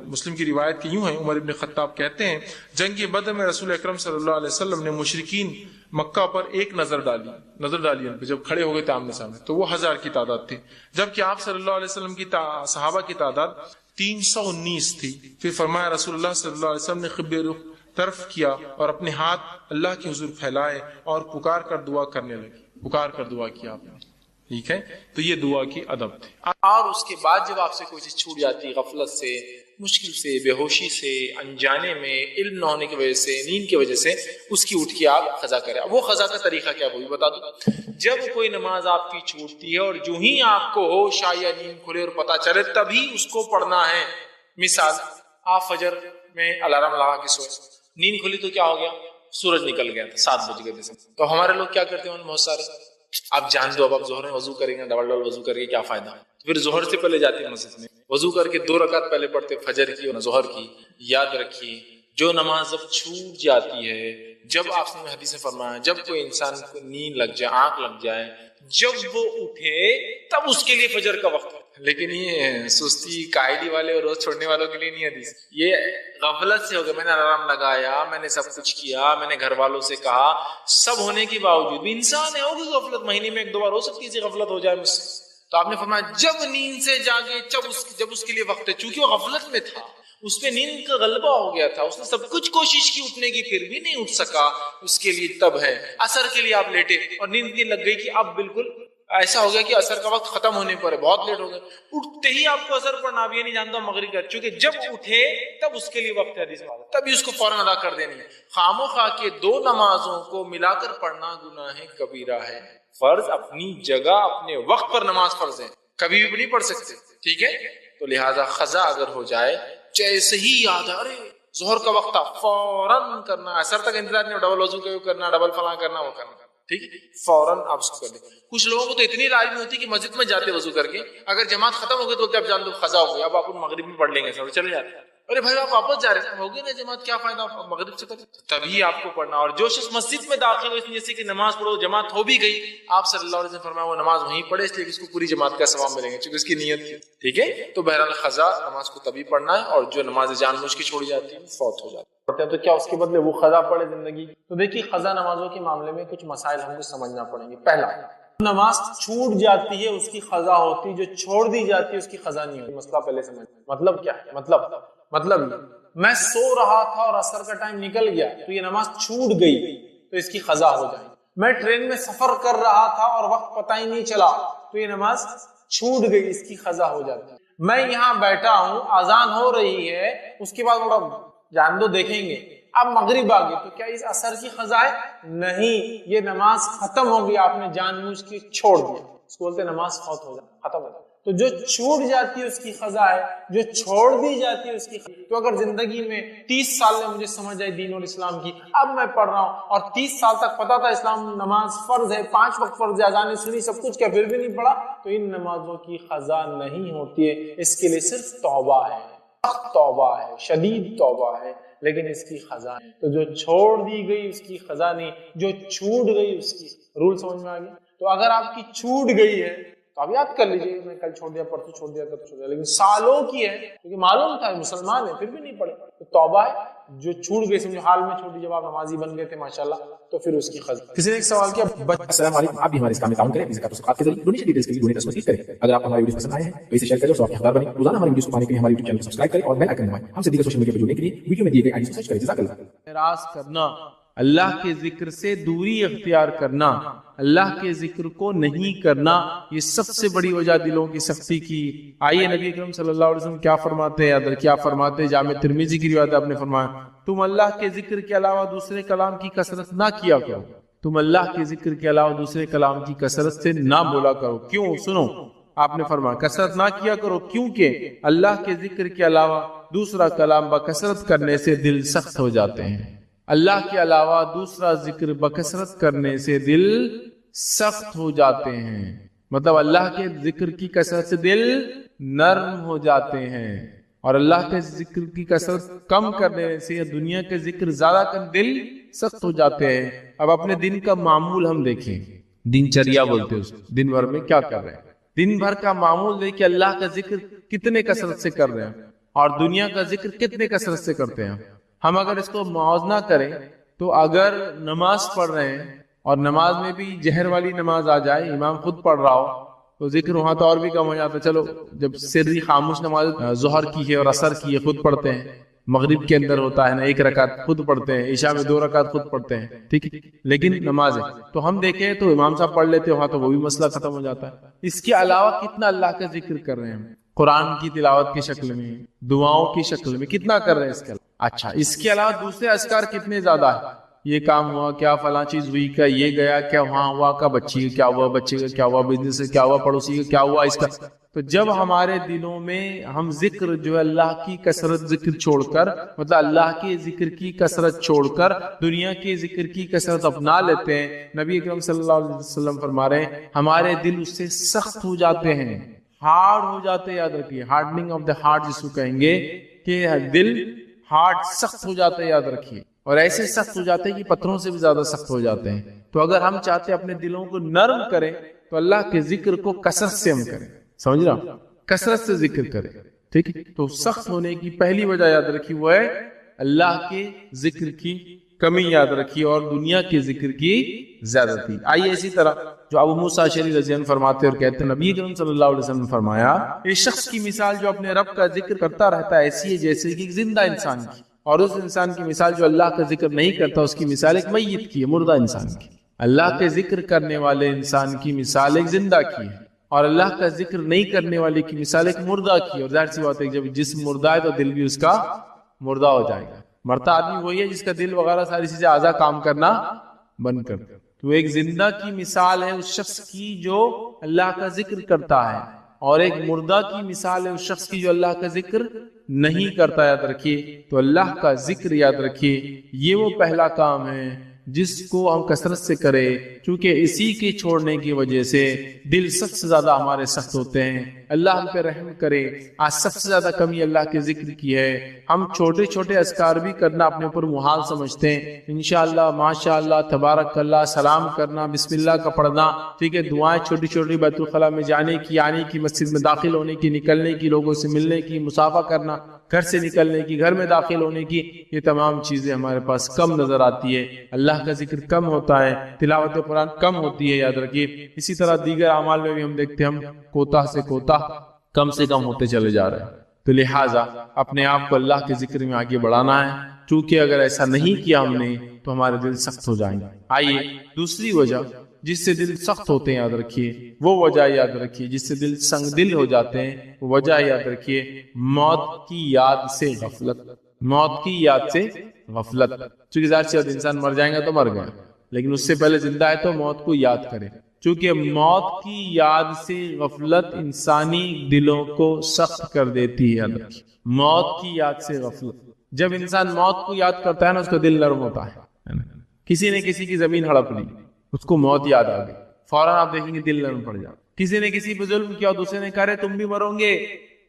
مسلم کی روایت کی یوں ہیں، عمر ابن خطاب کہتے ہیں جنگ بدر میں رسول اکرم صلی اللہ علیہ وسلم نے مشرکین مکہ پر ایک نظر ڈالی ان پہ جب کھڑے ہو گئے تھے آمنے سامنے، تو وہ 1000 کی تعداد تھی، جبکہ آپ صلی اللہ علیہ وسلم کی صحابہ کی تعداد 319 تھی. پھر فرمایا رسول اللہ صلی اللہ علیہ وسلم نے قبلے رخ طرف کیا اور اپنے ہاتھ اللہ کے حضور پھیلائے اور پکار کر دعا کرنے لگے، پکار کر دعا کیا آپ نے. ٹھیک ہے، تو یہ دعا کی ادب تھی. اور اس کے بعد جب آپ سے کوئی چیز چھوٹ جاتی، غفلت سے، مشکل سے، بے ہوشی سے، انجانے میں، علم نہ ہونے کی وجہ سے، نیند کی وجہ سے، اس کی اٹھ کے آپ قضا کریں. وہ قضا کا طریقہ کیا وہ بھی بتا دوں. جب کوئی نماز آپ کی چھوٹتی ہے اور جو ہی آپ کو ہوش آئے یا نیند کھلے اور پتا چلے تبھی اس کو پڑھنا ہے. مثال آپ فجر میں الارم لگا کے سوئے، نیند کھلی تو کیا ہو گیا، سورج نکل گیا تھا 7 بج گئے تھے. تو ہمارے لوگ کیا کرتے ہیں بہت سارے آپ جان دو اب ظہر میں وضو کریں گے، ڈبل وضو کر کے کیا فائدہ؟ پھر ظہر سے پہلے جاتے ہیں مسجد میں، وضو کر کے 2 رکعت پہلے پڑھتے فجر کی اور ظہر کی۔ یاد رکھیے جو نماز اب چھوٹ جاتی ہے، جب آپ نے حدیث میں فرمایا جب کوئی انسان کو نیند لگ جائے، آنکھ لگ جائے، جب وہ اٹھے تب اس کے لیے فجر کا وقت ہے۔ لیکن یہ سستی قائدی والے اور روز چھوڑنے والوں کے لیے نہیں حدیث، یہ غفلت سے ہو گیا۔ میں نے الارم لگایا، میں نے سب کچھ کیا، میں نے گھر والوں سے کہا، سب ہونے کے باوجود بھی انسان ہے، ہوگی غفلت، مہینے میں 1-2 بار ہو سکتی ہے غفلت ہو جائے مجھ سے۔ تو آپ نے فرمایا جب نیند سے جاگے جب اس کے لیے وقت ہے، چونکہ وہ غفلت میں تھا، اس پہ نیند کا غلبہ ہو گیا تھا، اس نے سب کچھ کوشش کی اٹھنے کی پھر بھی نہیں اٹھ سکا، اس کے لیے تب ہے۔ عصر کے لیے آپ لیٹے اور نیند اتنی لگ گئی کہ اب بالکل ایسا ہو گیا کہ عصر کا وقت ختم ہونے پر ہے، بہت لیٹ ہو گئے، اٹھتے ہی آپ کو عصر پڑھنا، اب یہ نہیں جانتا مغرب کا، چونکہ جب اٹھے تب اس کے لیے وقت ہے حدیث میں، تبھی اس کو فوراً ادا کر دینی ہے۔ خام و خواہ کے 2 نمازوں کو ملا کر پڑھنا گناہ کبیرہ ہے۔ فرض اپنی جگہ اپنے وقت پر نماز فرض ہے، کبھی بھی نہیں پڑھ سکتے، ٹھیک ہے؟ تو لہٰذا قضا اگر ہو جائے، جیسے ہی یاد ہے ارے ظہر کا وقت تھا، فوراً کرنا، عصر تک انتظار نہیں، ڈبل وضو کرنا، ڈبل فلاں کرنا، وہ کرنا، ٹھیک ہے؟ فوراً آپ اس کو کر لیں۔ کچھ لوگوں کو تو اتنی رائے نہیں ہوتی کہ مسجد میں جاتے وضو کر کے، اگر جماعت ختم ہو گئی تو اب جان دو قضا ہو گئی، اب آپ مغرب میں پڑھ لیں گے، سب چلے جاتے ہیں۔ ارے بھائی آپ واپس جا رہے ہیں، ہو گئی نا جماعت، کیا فائدہ مغرب سے، تبھی آپ کو پڑھنا۔ اور جو شخص مسجد میں داخل ہو اس لیے کہ نماز پڑھو، جماعت ہو بھی گئی، آپ صلی اللہ علیہ وسلم فرمایا وہ نماز وہیں پڑھے، اس لیے کہ اس کو پوری جماعت کا ثواب ملیں گے چونکہ اس کی نیت تھی، ٹھیک ہے؟ تو بہرحال قضا نماز کو تبھی پڑھنا ہے، اور جو نماز جان بوجھ کے چھوڑی جاتی ہے فوت ہو جاتی ہے تو کیا اس کے بدلے وہ قضا پڑھے زندگی؟ تو دیکھیے قضا نمازوں کے معاملے میں کچھ مسائل ہم کو سمجھنا پڑیں گے۔ پہلا، نماز چھوٹ جاتی ہے اس کی قضا ہوتی، جو چھوڑ دی جاتی ہے اس کی قضا نہیں ہوتی۔ مسئلہ پہلے سمجھ، مطلب کیا ہے؟ مطلب میں سو رہا تھا اور عصر کا ٹائم نکل گیا تو یہ نماز چھوٹ گئی تو اس کی قضا ہو جائے۔ میں ٹرین میں سفر کر رہا تھا اور وقت پتہ ہی نہیں چلا تو یہ نماز چھوٹ گئی، اس کی قضا ہو جاتی ہے۔ میں یہاں بیٹھا ہوں، اذان ہو رہی ہے، اس کے بعد بڑا جان دو دیکھیں گے اب مغرب آ گئی تو کیا اس عصر کی قضا ہے؟ نہیں، یہ نماز ختم ہو گئی، آپ نے جان بوجھ کے چھوڑ دیا، اس کو بولتے ہیں نماز فوت ہو جائے، ختم ہو جائے۔ تو جو چھوٹ جاتی ہے اس کی قضا ہے، جو چھوڑ دی جاتی ہے اس کی قضا۔ تو اگر زندگی میں 30 سال میں مجھے سمجھ آئی دین اور اسلام کی، اب میں پڑھ رہا ہوں اور 30 سال تک پتا تھا اسلام نماز فرض ہے، 5 وقت فرض ہے، اذانیں سنی سب کچھ کیا، پھر بھی نہیں پڑھا، تو ان نمازوں کی قضا نہیں ہوتی ہے، اس کے لیے صرف توبہ ہے، سخت توبہ ہے، شدید توبہ ہے، لیکن اس کی قضا ہے۔ تو جو چھوڑ دی گئی اس کی قضا نہیں، جو چھوٹ گئی اس کی۔ رول سمجھ میں آ گیا؟ تو اگر آپ کی چھوٹ گئی ہے تو آپ یاد کر لیجئے، میں کل چھوڑ دیا، پرسوں چھوڑ دیا، کل چھوڑ دیا، لیکن سالوں کی ہے کیونکہ معلوم تھا مسلمان ہے پھر بھی نہیں پڑھے، تو توبہ ہے۔ جو چھوٹ گئی سمجھو حال میں چھوٹی، جب آپ نمازی بن گئے تھے ماشاءاللہ تو پھر اس کی قضا۔ کسی نے ایک سوال کیا، السلام علیکم، آپ بھی ہمارے اس کام میں تعاون کریں، اپنی زکات و صدقات کے ذریعے ڈونیشن ڈیٹیلز کے لیے ڈونیٹ اس کریں۔ اگر آپ کو ہماری ویڈیوز پسند آئے ہیں تو اسے شیئر کریں اور حقدار بنیں۔ روزانہ ہماری ویڈیوز کو پانے کے لیے ہمارے یوٹیوب چینل کو سبسکرائب کریں اور بیل آئیکن دبائیں۔ ہم سے دیگر سوشل میڈیا پر جڑنے کے لیے ویڈیو میں دیے گئے آئی ڈی کو سرچ کریں۔ جزاک اللہ۔ اعراض کرنا، اللہ کے ذکر سے دوری اختیار کرنا، اللہ کے ذکر کو نہیں کرنا، یہ سب سے بڑی وجہ دلوں کی سختی کی۔ آئیے نبی اکرم صلی اللہ علیہ وسلم کیا فرماتے ہیں، کیا فرماتے ہیں، جامع ترمذی کی روایت آپ نے فرمایا، تم اللہ کے ذکر کے علاوہ دوسرے کلام کی کثرت نہ کیا کرو، تم اللہ کے ذکر کے علاوہ دوسرے کلام کی کثرت سے نہ بولا کرو۔ کیوں؟ سنو، آپ نے فرمایا کثرت نہ کیا کرو، کیونکہ اللہ کے ذکر کے علاوہ دوسرا کلام بکثرت کرنے سے دل سخت ہو جاتے ہیں۔ اللہ کے علاوہ دوسرا ذکر بکثرت کرنے سے دل سخت ہو جاتے ہیں، مطلب اللہ کے ذکر کی کثرت سے دل نرم ہو جاتے ہیں، اور اللہ کے ذکر کی کثرت کم کرنے سے دنیا کے ذکر زیادہ کر دل سخت ہو جاتے ہیں۔ اب اپنے دن کا معمول ہم دیکھیں، دن چریا بولتے ہیں اس کو، دن بھر میں کیا کر رہے ہیں، دن بھر کا معمول دیکھ کہ اللہ کا ذکر کتنے کثرت سے کر رہے ہیں اور دنیا کا ذکر کتنے کثرت سے کرتے ہیں۔ ہم اگر اس کو موازنہ کریں تو اگر نماز پڑھ رہے ہیں اور نماز میں بھی جہر والی نماز آ جائے، امام خود پڑھ رہا ہو تو ذکر وہاں تو اور بھی کم ہو جاتا ہے۔ چلو جب سری خاموش نماز ظہر کی ہے اور عصر کی ہے خود پڑھتے ہیں، مغرب کے اندر ہوتا ہے نا 1 رکعت خود پڑھتے ہیں، عشاء میں 2 رکعت خود پڑھتے ہیں، ٹھیک ہے، لیکن نماز ہے تو ہم دیکھیں تو امام صاحب پڑھ لیتے وہاں تو وہ بھی مسئلہ ختم ہو جاتا ہے۔ اس کے علاوہ کتنا اللہ کا ذکر کر رہے ہیں، قرآن کی تلاوت کی شکل میں، دعاؤں کی شکل میں کتنا کر رہے ہیں اس کے علاوہ۔ اچھا، اس کے علاوہ دوسرے اذکار کتنے زیادہ ہیں، یہ کام ہوا کیا، فلاں چیز ہوئی کیا، یہ گیا کیا، وہاں ہوا کیا، بچی کا کیا ہوا، بچے کا کیا ہوا، بزنس کا کیا ہوا، پڑوسی کا کیا ہوا، اس کا. تو جب ہمارے دلوں میں ہم ذکر جو ہے اللہ کی کثرت ذکر چھوڑ کر، مطلب اللہ کے ذکر کی کثرت چھوڑ کر دنیا کے ذکر کی کثرت اپنا لیتے ہیں، نبی اکرم صلی اللہ علیہ وسلم فرما رہے ہیں ہمارے دل اس سے سخت ہو جاتے ہیں، ہارڈ ہو جاتے ہیں. یاد رکھیے ہارڈنگ آف دا ہارٹ جس کو کہیں گے کہ دل ہارٹ سخت ہو جاتا ہے، یاد رکھیے. اور ایسے سخت ہو جاتے ہیں کہ پتھروں سے بھی زیادہ سخت ہو جاتے ہیں. تو اگر ہم چاہتے ہیں اپنے دلوں کو نرم کریں تو اللہ کے ذکر کو کثرت سے ہم کریں. سمجھ رہا، کثرت سے ذکر کریں. ٹھیک ہے، تو سخت ہونے کی پہلی وجہ یاد رکھیے وہ ہے اللہ کے ذکر کی کمی، یاد رکھیے، اور دنیا کے ذکر کی زیادتی. آئیے اسی طرح جو ابو موسیٰ اشعری رضی اللہ عنہ فرماتے اور کہتے ہیں نبی کریم صلی اللہ علیہ وسلم نے فرمایا اس شخص کی مثال جو اپنے رب کا ذکر کرتا رہتا ہے ایسی ہے جیسے کہ زندہ انسان کی، اور اس انسان کی مثال جو اللہ کا ذکر نہیں کرتا اس کی مثال ایک میت کی ہے، مردہ انسان کی. اللہ کے ذکر کرنے والے انسان کی مثال ایک زندہ کی ہے، اور اللہ کا ذکر نہیں کرنے والے کی مثال ایک مردہ کی. اور ظاہر سی بات ہے جب جسم مردہ ہے تو دل بھی اس کا مردہ ہو جائے گا. مرتا آدمی وہی ہے جس کا دل وغیرہ ساری چیزیں اعضاء کام کرنا بند کر دے. تو ایک زندہ کی مثال ہے اس شخص کی جو اللہ کا ذکر کرتا ہے، اور ایک مردہ کی مثال ہے اس شخص کی جو اللہ کا ذکر نہیں کرتا. یاد رکھیے تو اللہ کا ذکر یاد رکھیے یہ وہ پہلا کام ہے جس کو ہم کثرت سے کریں، کیونکہ اسی کے چھوڑنے کی وجہ سے دل سب سے زیادہ ہمارے سخت ہوتے ہیں. اللہ ہم پہ رحم کرے. آج سب سے زیادہ کمی اللہ کے ذکر کی ہے. ہم چھوٹے چھوٹے اذکار بھی کرنا اپنے اوپر محال سمجھتے ہیں. انشاءاللہ، ماشاءاللہ، تبارک اللہ، سلام کرنا، بسم اللہ کا پڑھنا، ٹھیک ہے، دعائیں چھوٹی چھوٹی بیت الخلاء میں جانے کی، آنے کی، مسجد میں داخل ہونے کی، نکلنے کی، لوگوں سے ملنے کی، مصافحہ کرنا، گھر سے نکلنے کی، گھر میں داخل ہونے کی، یہ تمام چیزیں ہمارے پاس کم نظر آتی ہے. اللہ کا ذکر کم ہوتا ہے، تلاوت قرآن کم ہوتی ہے. یاد رکھیے اسی طرح دیگر اعمال میں بھی ہم دیکھتے ہیں ہم کوتاہ سے کوتاہ کم سے کم ہوتے چلے جا رہے ہیں. تو لہٰذا اپنے آپ کو اللہ کے ذکر میں آگے بڑھانا ہے، چونکہ اگر ایسا نہیں کیا ہم نے تو ہمارے دل سخت ہو جائیں گے. آئیے دوسری وجہ جس سے دل سخت ہوتے ہیں، یاد رکھیے وہ وجہ یاد رکھیے جس سے دل سنگ دل ہو جاتے ہیں، وجہ یاد رکھیے موت کی یاد سے غفلت. موت کی یاد سے غفلت، چونکہ ظاہر سی بات انسان مر جائے گا تو مر گیا، لیکن اس سے پہلے زندہ ہے تو موت کو یاد کرے. چونکہ موت کی یاد سے غفلت انسانی دلوں کو سخت کر دیتی ہے. یاد رکھیے موت کی یاد سے غفلت، جب انسان موت کو یاد کرتا ہے نا اس کا دل نرم ہوتا ہے. کسی نے کسی کی زمین ہڑپ لی، اس کو موت یاد آ گئی، فوراً آپ دیکھیں گے دل نرم پڑ جاتا. کسی نے کسی پہ ظلم کیا اور دوسرے نے کہا رہے تم بھی مرو گے،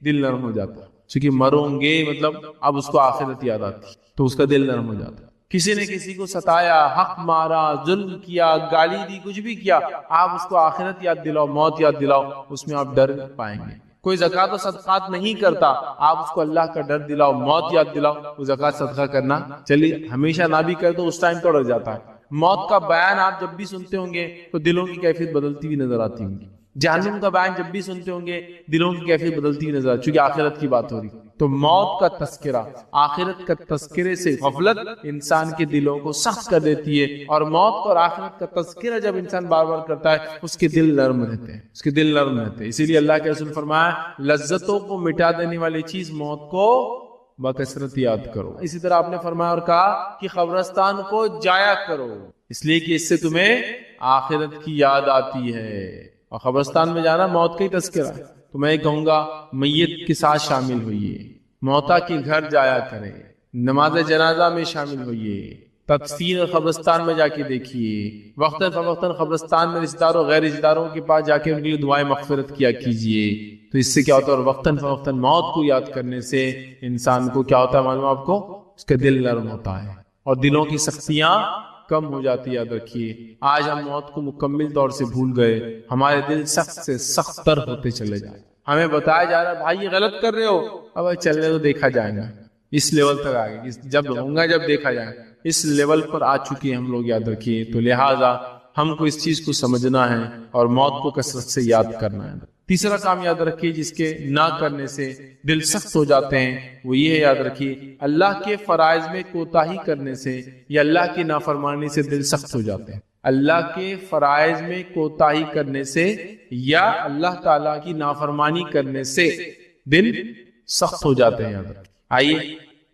دل نرم ہو جاتا. چونکہ مروں گے مطلب اب اس کو آخرت یاد آتی تو اس کا دل نرم ہو جاتا. کسی نے کسی کو ستایا، حق مارا، ظلم کیا، گالی دی، کچھ بھی کیا، آپ اس کو آخرت یاد دلاؤ، موت یاد دلاؤ، اس میں آپ ڈر پائیں گے. کوئی زکوٰۃ و صدقات نہیں کرتا، آپ اس کو اللہ کا ڈر دلاؤ، موت یاد دلاؤ، وہ زکوٰۃ صدقہ کرنا چلیے ہمیشہ نہ بھی کرے تو اس ٹائم تو ڈر جاتا ہے. موت کا بیان آپ جب بھی سنتے ہوں گے تو دلوں کی کیفیت بدلتی ہوئی نظر آتی ہوں گی. جہنم کا بیان جب بھی سنتے ہوں گے دلوں کی کیفیت بدلتی ہوئی نظر آتی، چونکہ آخرت کی بات ہو رہی. تو موت کا تذکرہ، آخرت کا تذکرے سے غفلت انسان کے دلوں کو سخت کر دیتی ہے. اور موت اور آخرت کا تذکرہ جب انسان بار بار کرتا ہے اس کے دل نرم رہتے ہیں، اس کے دل نرم رہتے ہیں. اسی لیے اللہ کے رسول فرمایا لذتوں کو مٹا دینے والی چیز موت کو بکثرت یاد کرو. اسی طرح آپ نے فرمایا اور کہا کہ قبرستان کو جایا کرو، اس لیے کہ اس سے تمہیں آخرت کی یاد آتی ہے. اور قبرستان میں جانا موت کا ہی تذکرہ ہے. تو میں کہوں گا میت کے ساتھ شامل ہوئیے، موتا کے گھر جایا کریں، نماز جنازہ میں شامل ہوئیے، تدفین قبرستان میں جا کے دیکھیے، وقتاً فوقتاً قبرستان میں رشتہ داروں غیر رشتہ داروں کے پاس جا کے ان کے لیے دعائیں مغفرت کیا کیجیے. تو اس سے کیا ہوتا ہے، اور وقتاً فوقتاً موت کو یاد کرنے سے انسان کو کیا ہوتا ہے معلوم آپ کو، اس کا دل نرم ہوتا ہے اور دلوں کی سختیاں کم ہو جاتی. یاد رکھیے آج ہم موت کو مکمل طور سے بھول گئے، ہمارے دل سخت سے سخت تر ہوتے چلے جائیں. ہمیں بتایا جا رہا ہے بھائی یہ غلط کر رہے ہو، اب چلنے تو دیکھا جائے گا. اس لیول تک آگے جب ہوں گا جب دیکھا جائے گا، اس لیول پر آ چکے ہم لوگ. یاد رکھیے تو لہٰذا ہم کو اس چیز کو سمجھنا ہے اور موت کو کثرت سے یاد کرنا ہے. تیسرا کام یاد رکھیے جس کے نہ کرنے سے دل سخت ہو جاتے ہیں، وہ یہ ہے یاد رکھیے اللہ کے فرائض میں کوتاہی کرنے سے یا اللہ کی نافرمانی سے دل سخت ہو جاتے ہیں. اللہ کے فرائض میں کوتاہی کرنے سے یا اللہ تعالیٰ کی نافرمانی کرنے سے دل سخت ہو جاتے ہیں. یاد رکھیے. آئیے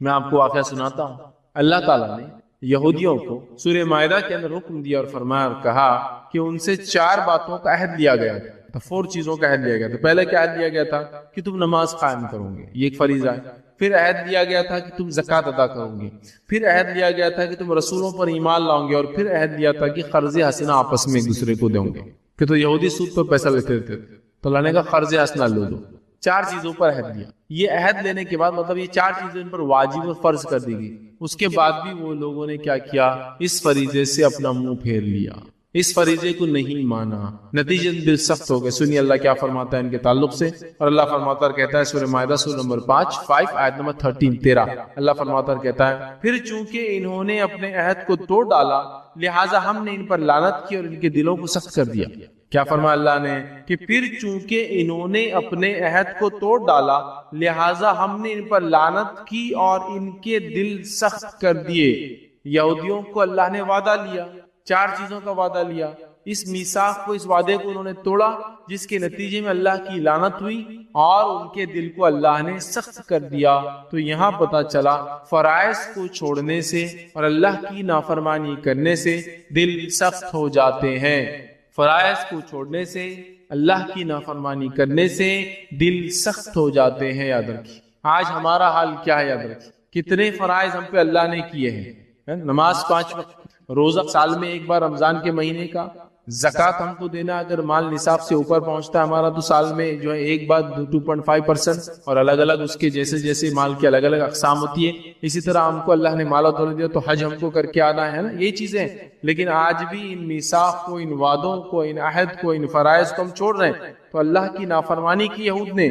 میں آپ کو واقعہ سناتا ہوں. اللہ تعالیٰ نے یہودیوں کو سورہ مائدہ کے اندر حکم دیا اور فرمایا اور کہا کہ ان سے 4 باتوں کا عہد لیا گیا تھا، 4 چیزوں کا عہد لیا گیا تھا۔ پہلے کیا عہد لیا گیا تھا کہ تم نماز قائم کرو گے، یہ ایک فریضہ ہے۔ پھر عہد لیا گیا تھا کہ تم زکوٰۃ ادا کرو گے۔ پھر عہد لیا گیا تھا کہ تم رسولوں پر ایمان لاؤ گے، اور پھر عہد لیا تھا کہ قرض حسنہ آپس میں ایک دوسرے کو دیں گے۔ کہ تو یہودی سود پر پیسہ لیتے تھے، تو اللہ نے کہا قرض حسنہ لو دو۔ 4 چیزوں پر عہد لیا۔ یہ عہد لینے کے بعد مطلب یہ 4 چیزیں ان پر واجب اور فرض کر دی گئی۔ اس کے بعد بھی وہ لوگوں نے کیا کیا؟ اس فریضے سے اپنا منہ پھیر لیا، اس فریضے کو نہیں مانا، نتیجے دل سخت ہو گئے۔ سنیے اللہ کیا فرماتا ہے ان کے تعلق سے، اور اللہ فرماتا ہے کہتا ہے سورہ مائدہ سورہ نمبر 5 آیت نمبر 13 اللہ فرماتا ہے کہتا ہے پھر چونکہ انہوں نے اپنے عہد کو توڑ ڈالا لہٰذا ہم نے ان پر لعنت کی اور ان کے دلوں کو سخت کر دیا۔ کیا فرمایا اللہ نے کہ پھر چونکہ انہوں نے اپنے عہد کو توڑ ڈالا لہٰذا ہم نے ان پر لعنت کی اور ان کے دل سخت کر دیے۔ یہودیوں کو اللہ نے وعدہ لیا، 4 چیزوں کا وعدہ لیا، اس میثاق کو، اس وعدے کو انہوں نے توڑا، جس کے نتیجے میں اللہ کی لعنت ہوئی اور ان کے دل کو اللہ نے سخت کر دیا۔ تو یہاں پتہ چلا فرائض کو چھوڑنے سے اور اللہ کی نافرمانی کرنے سے دل سخت ہو جاتے ہیں۔ فرائض کو چھوڑنے سے، اللہ کی نافرمانی کرنے سے دل سخت ہو جاتے ہیں۔ یاد رکھیے آج ہمارا حال کیا ہے، یاد رکھیے کتنے فرائض ہم پہ اللہ نے کیے ہیں۔ نماز 5 وقت، روزہ سال میں ایک بار رمضان کے مہینے کا، زکوٰۃ ہم کو دینا اگر مال نصاب سے اوپر پہنچتا ہے ہمارا تو سال میں جو ہے ایک بار 2.5%، اور الگ الگ اس کے جیسے جیسے مال کی الگ الگ اقسام ہوتی ہے۔ اسی طرح ہم کو اللہ نے مال و دولت دیا تو حج ہم کو کر کے آنا ہے نا، یہ چیزیں۔ لیکن آج بھی ان میثاق کو، ان وعدوں کو، ان عہد کو، ان فرائض کو ہم چھوڑ رہے ہیں۔ تو اللہ کی نافرمانی کی یہود نے،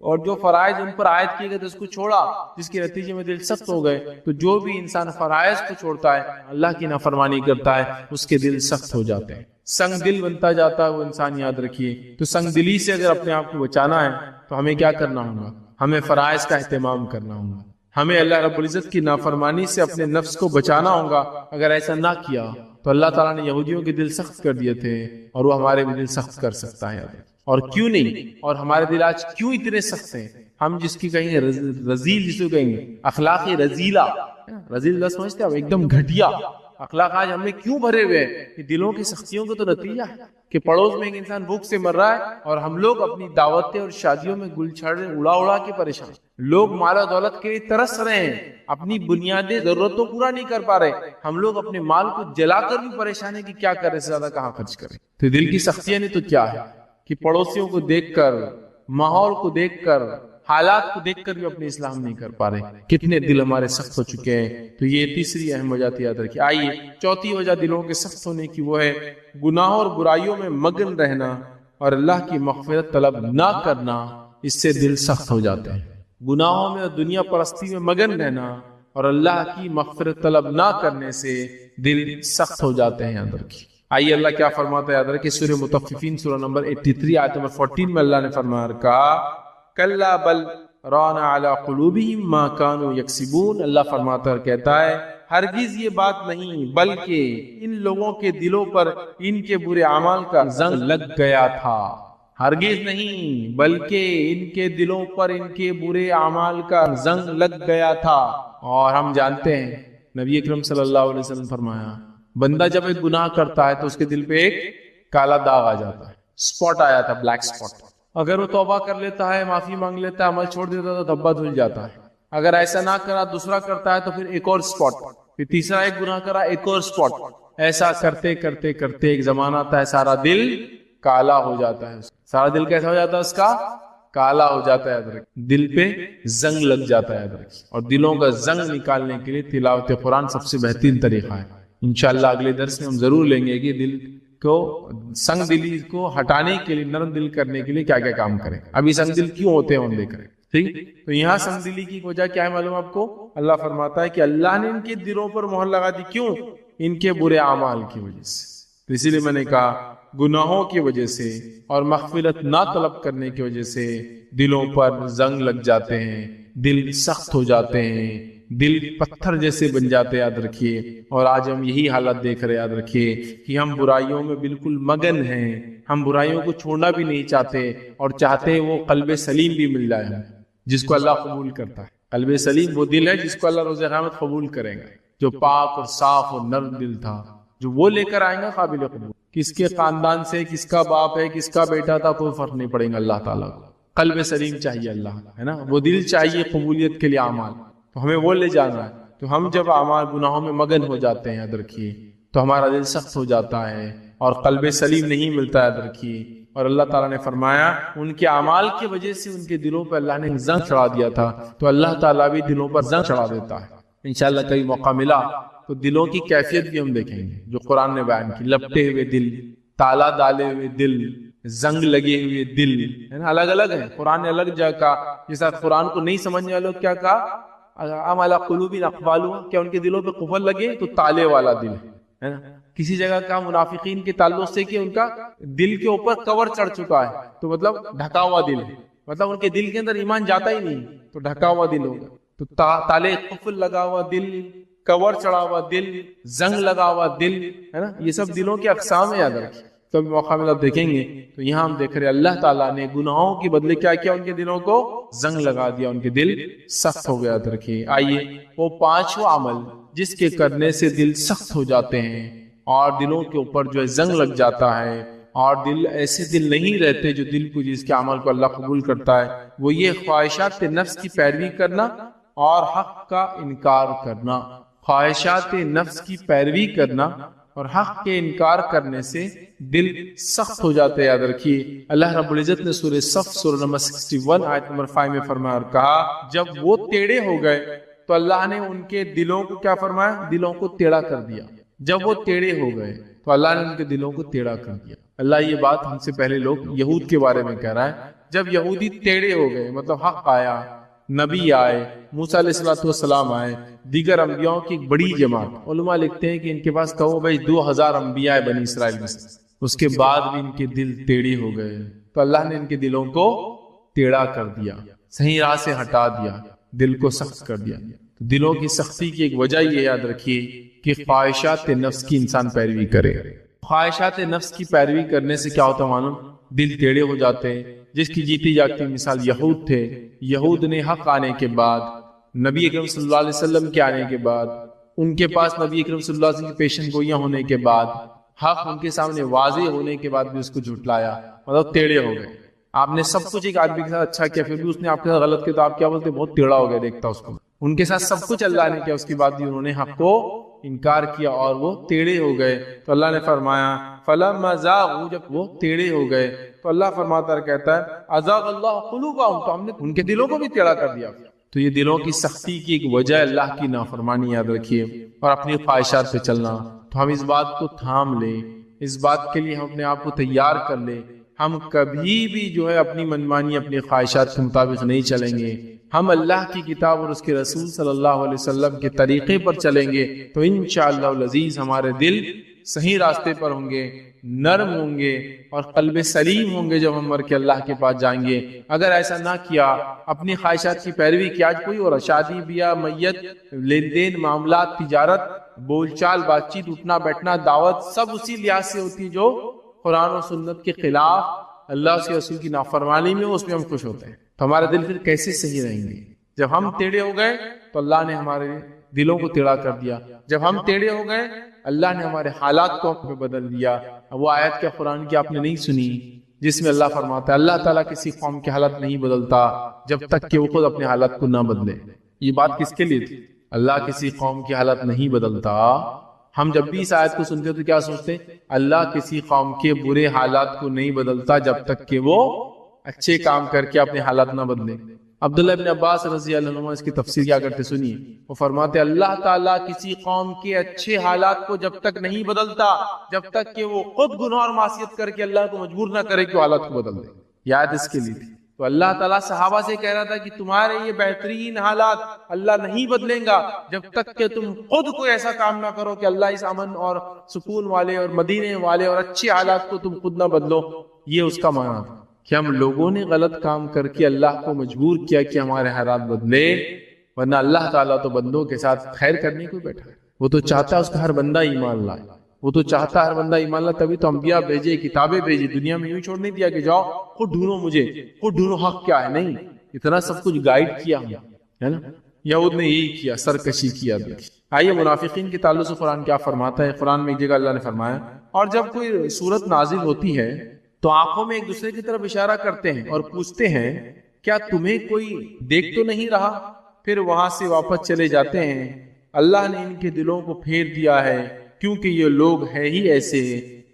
اور جو فرائض ان پر عائد کیے گئے تھے اس کو چھوڑا، جس کے نتیجے میں دل سخت ہو گئے۔ تو جو بھی انسان فرائض کو چھوڑتا ہے، اللہ کی نافرمانی کرتا ہے، اس کے دل سخت ہو جاتے ہیں، سنگ دل بنتا جاتا ہے وہ انسان۔ یاد رکھیے تو سنگ دلی سے اگر اپنے آپ کو بچانا ہے تو ہمیں کیا کرنا ہوگا؟ ہمیں فرائض کا اہتمام کرنا ہوگا، ہمیں اللہ رب العزت کی نافرمانی سے اپنے نفس کو بچانا ہوگا۔ اگر ایسا نہ کیا تو اللہ تعالیٰ نے یہودیوں کے دل سخت کر دیے تھے، اور وہ ہمارے بھی دل سخت کر سکتا ہے۔ اور کیوں نہیں؟ اور ہمارے دل آج کیوں اتنے سخت ہیں؟ ہم جس کی کہیں گے رزیل، جس کو کہیں گے اخلاقی رزیلہ، رزیل سمجھتے ہیں ایک دم گھٹیا اخلاق آج ہم نے کیوں بھرے ہوئے ہیں؟ یہ دلوں کی سختیوں کا تو نتیجہ ہے کہ پڑوس میں ایک انسان بھوک سے مر رہا ہے اور ہم لوگ اپنی دعوتیں اور شادیوں میں گل چھڑ اڑا اڑا کے پریشان، لوگ مال و دولت کے لیے ترس رہے ہیں، اپنی بنیادی ضرورتوں پورا نہیں کر پا رہے، ہم لوگ اپنے مال کو جلا کر بھی پریشان ہیں کہ کیا کریں، سے زیادہ کہاں خرچ کریں۔ تو دل کی سختیاں نہیں تو کیا ہے کہ پڑوسیوں کو دیکھ کر، ماحول کو دیکھ کر، حالات کو دیکھ کر بھی اپنے اسلام نہیں کر پا رہے، کتنے دل ہمارے سخت ہو چکے ہیں۔ تو یہ تیسری اہم وجہ تھی، یاد رکھیے۔ آئیے چوتھی وجہ دلوں کے سخت ہونے کی وہ ہے گناہوں اور برائیوں میں مگن رہنا اور اللہ کی مغفرت طلب نہ کرنا، اس سے دل سخت ہو جاتے ہیں۔ گناہوں میں اور دنیا پرستی میں مگن رہنا اور اللہ کی مغفرت طلب نہ کرنے سے دل سخت ہو جاتے ہیں، یاد رکھیے۔ آئیے اللہ کیا فرماتا ہے، یاد رکھیے سورہ مطففین سورہ نمبر 83 آیت نمبر 14 میں اللہ نے فرمایا کہا کلا بل ران علی قلوبہم ما کانوا یکسبون۔ اللہ فرماتا ہے کہتا ہے ہرگز یہ بات نہیں بلکہ ان لوگوں کے دلوں پر ان کے برے اعمال کا زنگ لگ گیا تھا۔ ہرگز نہیں بلکہ ان کے دلوں پر ان کے برے اعمال کا زنگ لگ گیا تھا۔ اور ہم جانتے ہیں نبی اکرم صلی اللہ علیہ وسلم فرمایا بندہ جب ایک گناہ کرتا ہے تو اس کے دل پہ ایک کالا داغ آ جاتا ہے، سپاٹ آیا تھا، بلیک سپاٹ۔ اگر وہ توبہ کر لیتا ہے، معافی مانگ لیتا ہے، عمل چھوڑ دیتا ہے تو دھبا دھل جاتا ہے۔ اگر ایسا نہ کرا، دوسرا کرتا ہے تو پھر ایک اور سپاٹ، پھر تیسرا ایک گناہ کرا، ایک اور سپاٹ۔ ایسا کرتے کرتے کرتے ایک زمانہ آتا ہے سارا دل کالا ہو جاتا ہے۔ سارا دل کیسا ہو جاتا ہے؟ اس کا کالا ہو جاتا ہے، دل پہ زنگ لگ جاتا ہے۔ اور دلوں کا زنگ نکالنے کے لیے تلاوت قرآن سب سے بہترین طریقہ ہے۔ انشاءاللہ اگلے درس میں ہم ضرور لیں گے کہ دل کو سنگ دلی کو ہٹانے کے لیے، نرم دل کرنے کے لیے کیا کیا کام کریں۔ ابھی سنگ دل کیوں ہوتے ہیں ہم دیکھ رہے ہیں، ٹھیک؟ تو یہاں سنگ دلی کی وجہ کیا ہے معلوم آپ کو؟ اللہ فرماتا ہے کہ اللہ نے ان کے دلوں پر مہر لگا دی، کیوں؟ ان کے برے اعمال کی وجہ سے۔ تو اسی لیے میں نے کہا گناہوں کی وجہ سے اور مغفرت نہ طلب کرنے کی وجہ سے دلوں پر زنگ لگ جاتے ہیں، دل سخت ہو جاتے ہیں، دل پتھر جیسے بن جاتے، یاد رکھیے۔ اور آج ہم یہی حالت دیکھ رہے، یاد رکھیے کہ ہم برائیوں میں بالکل مگن ہیں، ہم برائیوں کو چھوڑنا بھی نہیں چاہتے، اور چاہتے وہ قلب سلیم بھی مل جائے ہم، جس کو اللہ قبول کرتا ہے۔ قلب سلیم وہ دل ہے جس کو اللہ روز قیامت قبول کرے گا۔ جو پاک اور صاف اور نرم دل تھا، جو وہ لے کر آئیں گا قابل قبول. کس کے خاندان سے، کس کا باپ ہے، کس کا بیٹا تھا، کوئی فرق نہیں پڑے گا اللہ تعالیٰ کو. قلب سلیم چاہیے اللہ ہے نا، وہ دل چاہیے قبولیت کے لیے اعمال. تو ہمیں وہ لے جانا ہے. تو ہم جب اعمال گناہوں میں مگن ہو جاتے ہیں، یاد رکھیے، تو ہمارا دل سخت ہو جاتا ہے اور قلب سلیم نہیں ملتا ہے، یاد رکھیے. اور اللہ تعالیٰ نے فرمایا ان کے اعمال کی وجہ سے ان کے دلوں پر اللہ نے زنگ چڑھا دیا تھا، تو اللہ تعالیٰ بھی دلوں پر زنگ چڑھا دیتا ہے. انشاءاللہ کئی موقع ملا تو دلوں کی کیفیت بھی ہم دیکھیں گے جو قرآن نے بیان کی. لپٹے ہوئے دل، تالا ڈالے ہوئے دل، زنگ لگے ہوئے دل، ہے نا، الگ الگ ہیں. قرآن نے الگ جگہ کہا، جیسا قرآن کو نہیں سمجھنے والوں کیا کہا، ام علی قلوب اقفالها، کیا ان کے دلوں پہ قفل لگے، تو تالے والا دل ہے نا. کسی جگہ کا منافقین کے تعلق سے کہ ان کا دل کے اوپر کور چڑھ چکا ہے، تو مطلب ڈھکا ہوا دل ہے، مطلب ان کے دل کے اندر ایمان جاتا ہی نہیں، تو ڈھکا ہوا دل ہوگا. تو تالے قفل لگا ہوا دل، کور چڑھا ہوا دل، زنگ لگا ہوا دل، ہے نا. یہ سب دلوں کے اقسام ہے، یاد رکھیں. کبھی موقع ملا دیکھیں گے. تو یہاں ہم دیکھ رہے اللہ تعالیٰ نے گناہوں کے بدلے کیا کیا، ان کے دلوں کو زنگ لگا دیا، ان کے دل سخت ہو گیا. رکھیے آئیے وہ پانچواں عمل جس کے کرنے سے دل سخت ہو جاتے ہیں اور دلوں کے اوپر جو ہے زنگ لگ جاتا ہے، اور دل ایسے دل نہیں رہتے جو دل کو جس کے عمل کو اللہ قبول کرتا ہے، وہ یہ خواہشات نفس کی پیروی کرنا اور حق کا انکار کرنا. خواہشات نفس کی پیروی کرنا اور حق کے انکار کرنے سے دل سخت ہو جاتے ہیں. یاد رکھیے اللہ رب العزت نے سورہ صف سورہ نمبر 61 آیت نمبر 5 میں فرمایا اور کہا، جب وہ ٹیڑھے ہو گئے تو اللہ نے ان کے دلوں کو کیا فرمایا، دلوں کو ٹیڑھا کر دیا. جب وہ ٹیڑھے ہو گئے تو اللہ نے ان کے دلوں کو ٹیڑھا کر دیا. اللہ یہ بات ہم سے پہلے لوگ یہود کے بارے میں کہہ رہا ہے. جب یہودی ٹیڑھے ہو گئے، مطلب حق آیا، نبی آئے، موسیٰ علیہ السلام آئے، دیگر انبیاء کی ایک بڑی جماعت. علماء لکھتے ہیں کہ ان کے پاس کہو بھائی 2000 انبیاء بنی اسرائیل میں سے، اس کے بعد بھی ان کے دل ٹیڑھے ہو گئے. تو اللہ نے ان کے دلوں کو ٹیڑھا کر دیا، صحیح راہ سے ہٹا دیا، دل کو سخت کر دیا. تو دلوں کی سختی کی ایک وجہ یہ یاد رکھیے کہ خواہشات نفس کی انسان پیروی کرے. خواہشات نفس کی پیروی کرنے سے کیا ہوتا معلوم، دل ٹیڑھے ہو جاتے ہیں. جس کی جیتی جاگتی مثال یہود تھے. یہود نے حق آنے کے بعد، نبی اکرم صلی اللہ علیہ وسلم کے آنے کے بعد، ان کے پاس نبی اکرم صلی اللہ علیہ وسلم کی پیشن گوئیاں ہونے کے بعد، حق ان کے سامنے واضح ہونے کے بعد بھی اس کو جھٹلایا، مطلب ٹیڑھے ہو گئے. آپ نے سب کچھ ایک آدمی کے ساتھ اچھا کیا، پھر بھی اس نے آپ کے ساتھ غلط کیا، تو آپ کیا بولتے، بہت ٹیڑھا ہو گیا دیکھتا اس کو. ان کے ساتھ سب کچھ اللہ نے کیا، اس کے بعد بھی انہوں نے حق کو انکار کیا اور وہ ٹیڑھے ہو گئے. تو اللہ نے فرمایا فلما زاغوا، جب وہ ٹیڑھے ہو گئے تو اللہ فرماتا ہے، کہتا ہے ازاغ اللہ قلوبہم، تو ہم نے ان کے دلوں کو بھی ٹیڑھا کر دیا. تو یہ دلوں کی سختی کی ایک وجہ اللہ کی نافرمانی یاد رکھیے اور اپنی خواہشات پہ چلنا. تو ہم اس بات کو تھام لیں، اس بات کے لیے ہم اپنے آپ کو تیار کر لیں. ہم کبھی بھی جو ہے اپنی منمانی، اپنی خواہشات کے مطابق نہیں چلیں گے. ہم اللہ کی کتاب اور اس کے رسول صلی اللہ علیہ وسلم کے طریقے پر چلیں گے تو انشاءاللہ العزیز ہمارے دل صحیح راستے پر ہوں گے، نرم ہوں گے اور قلب سلیم ہوں گے جب ہم مر کے اللہ کے پاس جائیں گے. اگر ایسا نہ کیا، اپنی خواہشات کی پیروی کی، آج کوئی اور شادی بیاہ، میت، لین دین، معاملات، تجارت، بول چال، بات چیت، اٹھنا بیٹھنا، دعوت، سب اسی لحاظ سے ہوتی جو قرآن و سنت کے خلاف، اللہ کے رسول کی نافرمانی میں، اس میں ہم خوش ہوتے ہیں. تو ہمارا دل پھر کیسے صحیح رہیں گے؟ جب ہم ٹیڑھے ہو گئے تو اللہ نے ہمارے دلوں کو ٹیڑھا کر دیا. جب ہم ٹیڑھے ہو گئے اللہ نے ہمارے حالات کو ہم پہ بدل دیا. وہ آیت کیا قرآن کی آپ نے نہیں سنی جس میں اللہ فرماتا ہے اللہ تعالیٰ کسی قوم کے حالات نہیں بدلتا جب تک کہ وہ خود اپنے حالات کو نہ بدلے. یہ بات کس کے لیے تھی؟ اللہ کسی قوم کی حالات نہیں بدلتا. ہم جب بھی اس آیت کو سنتے تو کیا سوچتے؟ اللہ کسی قوم کے برے حالات کو نہیں بدلتا جب تک کہ وہ اچھے کام کر کے اپنے حالات نہ بدلے. عبداللہ ابن عباس رضی اللہ عنہ اس کی تفسیر کیا کرتے سنیے. وہ فرماتے اللہ تعالیٰ کسی قوم کے اچھے حالات کو جب تک نہیں بدلتا جب تک کہ وہ خود گناہ اور معصیت کر کے اللہ کو مجبور نہ کرے کہ حالات کو بدل دے. یاد اس کے لیے تھی. تو اللہ تعالیٰ صحابہ سے کہہ رہا تھا کہ تمہارے یہ بہترین حالات اللہ نہیں بدلیں گا جب تک کہ تم خود کوئی ایسا کام نہ کرو کہ اللہ اس امن اور سکون والے اور مدینے والے اور اچھے حالات کو تم خود نہ بدلو. یہ اس کا معنی تھا کہ ہم لوگوں نے غلط کام کر کے اللہ کو مجبور کیا کہ ہمارے حالات بدلے، ورنہ اللہ تعالیٰ تو بندوں کے ساتھ خیر کرنے کو بیٹھا ہے. وہ تو چاہتا ہے اس کا ہر بندہ ایمان لائے، وہ تو چاہتا ہے ہر بندہ ایمان لائے. تبھی تو انبیاء بھیجے، کتابیں بھیجی. دنیا میں یوں چھوڑ نہیں دیا کہ جاؤ خود ڈھونڈو، مجھے خود ڈھونڈو حق کیا ہے. نہیں، اتنا سب کچھ گائیڈ کیا ہے نا. یہود نے یہی کیا، سرکشی کیا. آئیے منافقین کے تعلق سے قرآن کیا فرماتا ہے. قرآن میں ایک جگہ اللہ نے فرمایا اور جب کوئی صورت نازل ہوتی ہے تو آنکھوں میں ایک دوسرے کی طرف اشارہ کرتے ہیں اور پوچھتے ہیں کیا تمہیں کوئی دیکھ تو نہیں رہا, پھر وہاں سے واپس چلے جاتے ہیں. اللہ نے ان کے دلوں کو پھیر دیا ہے کیونکہ یہ لوگ ہے ہی ایسے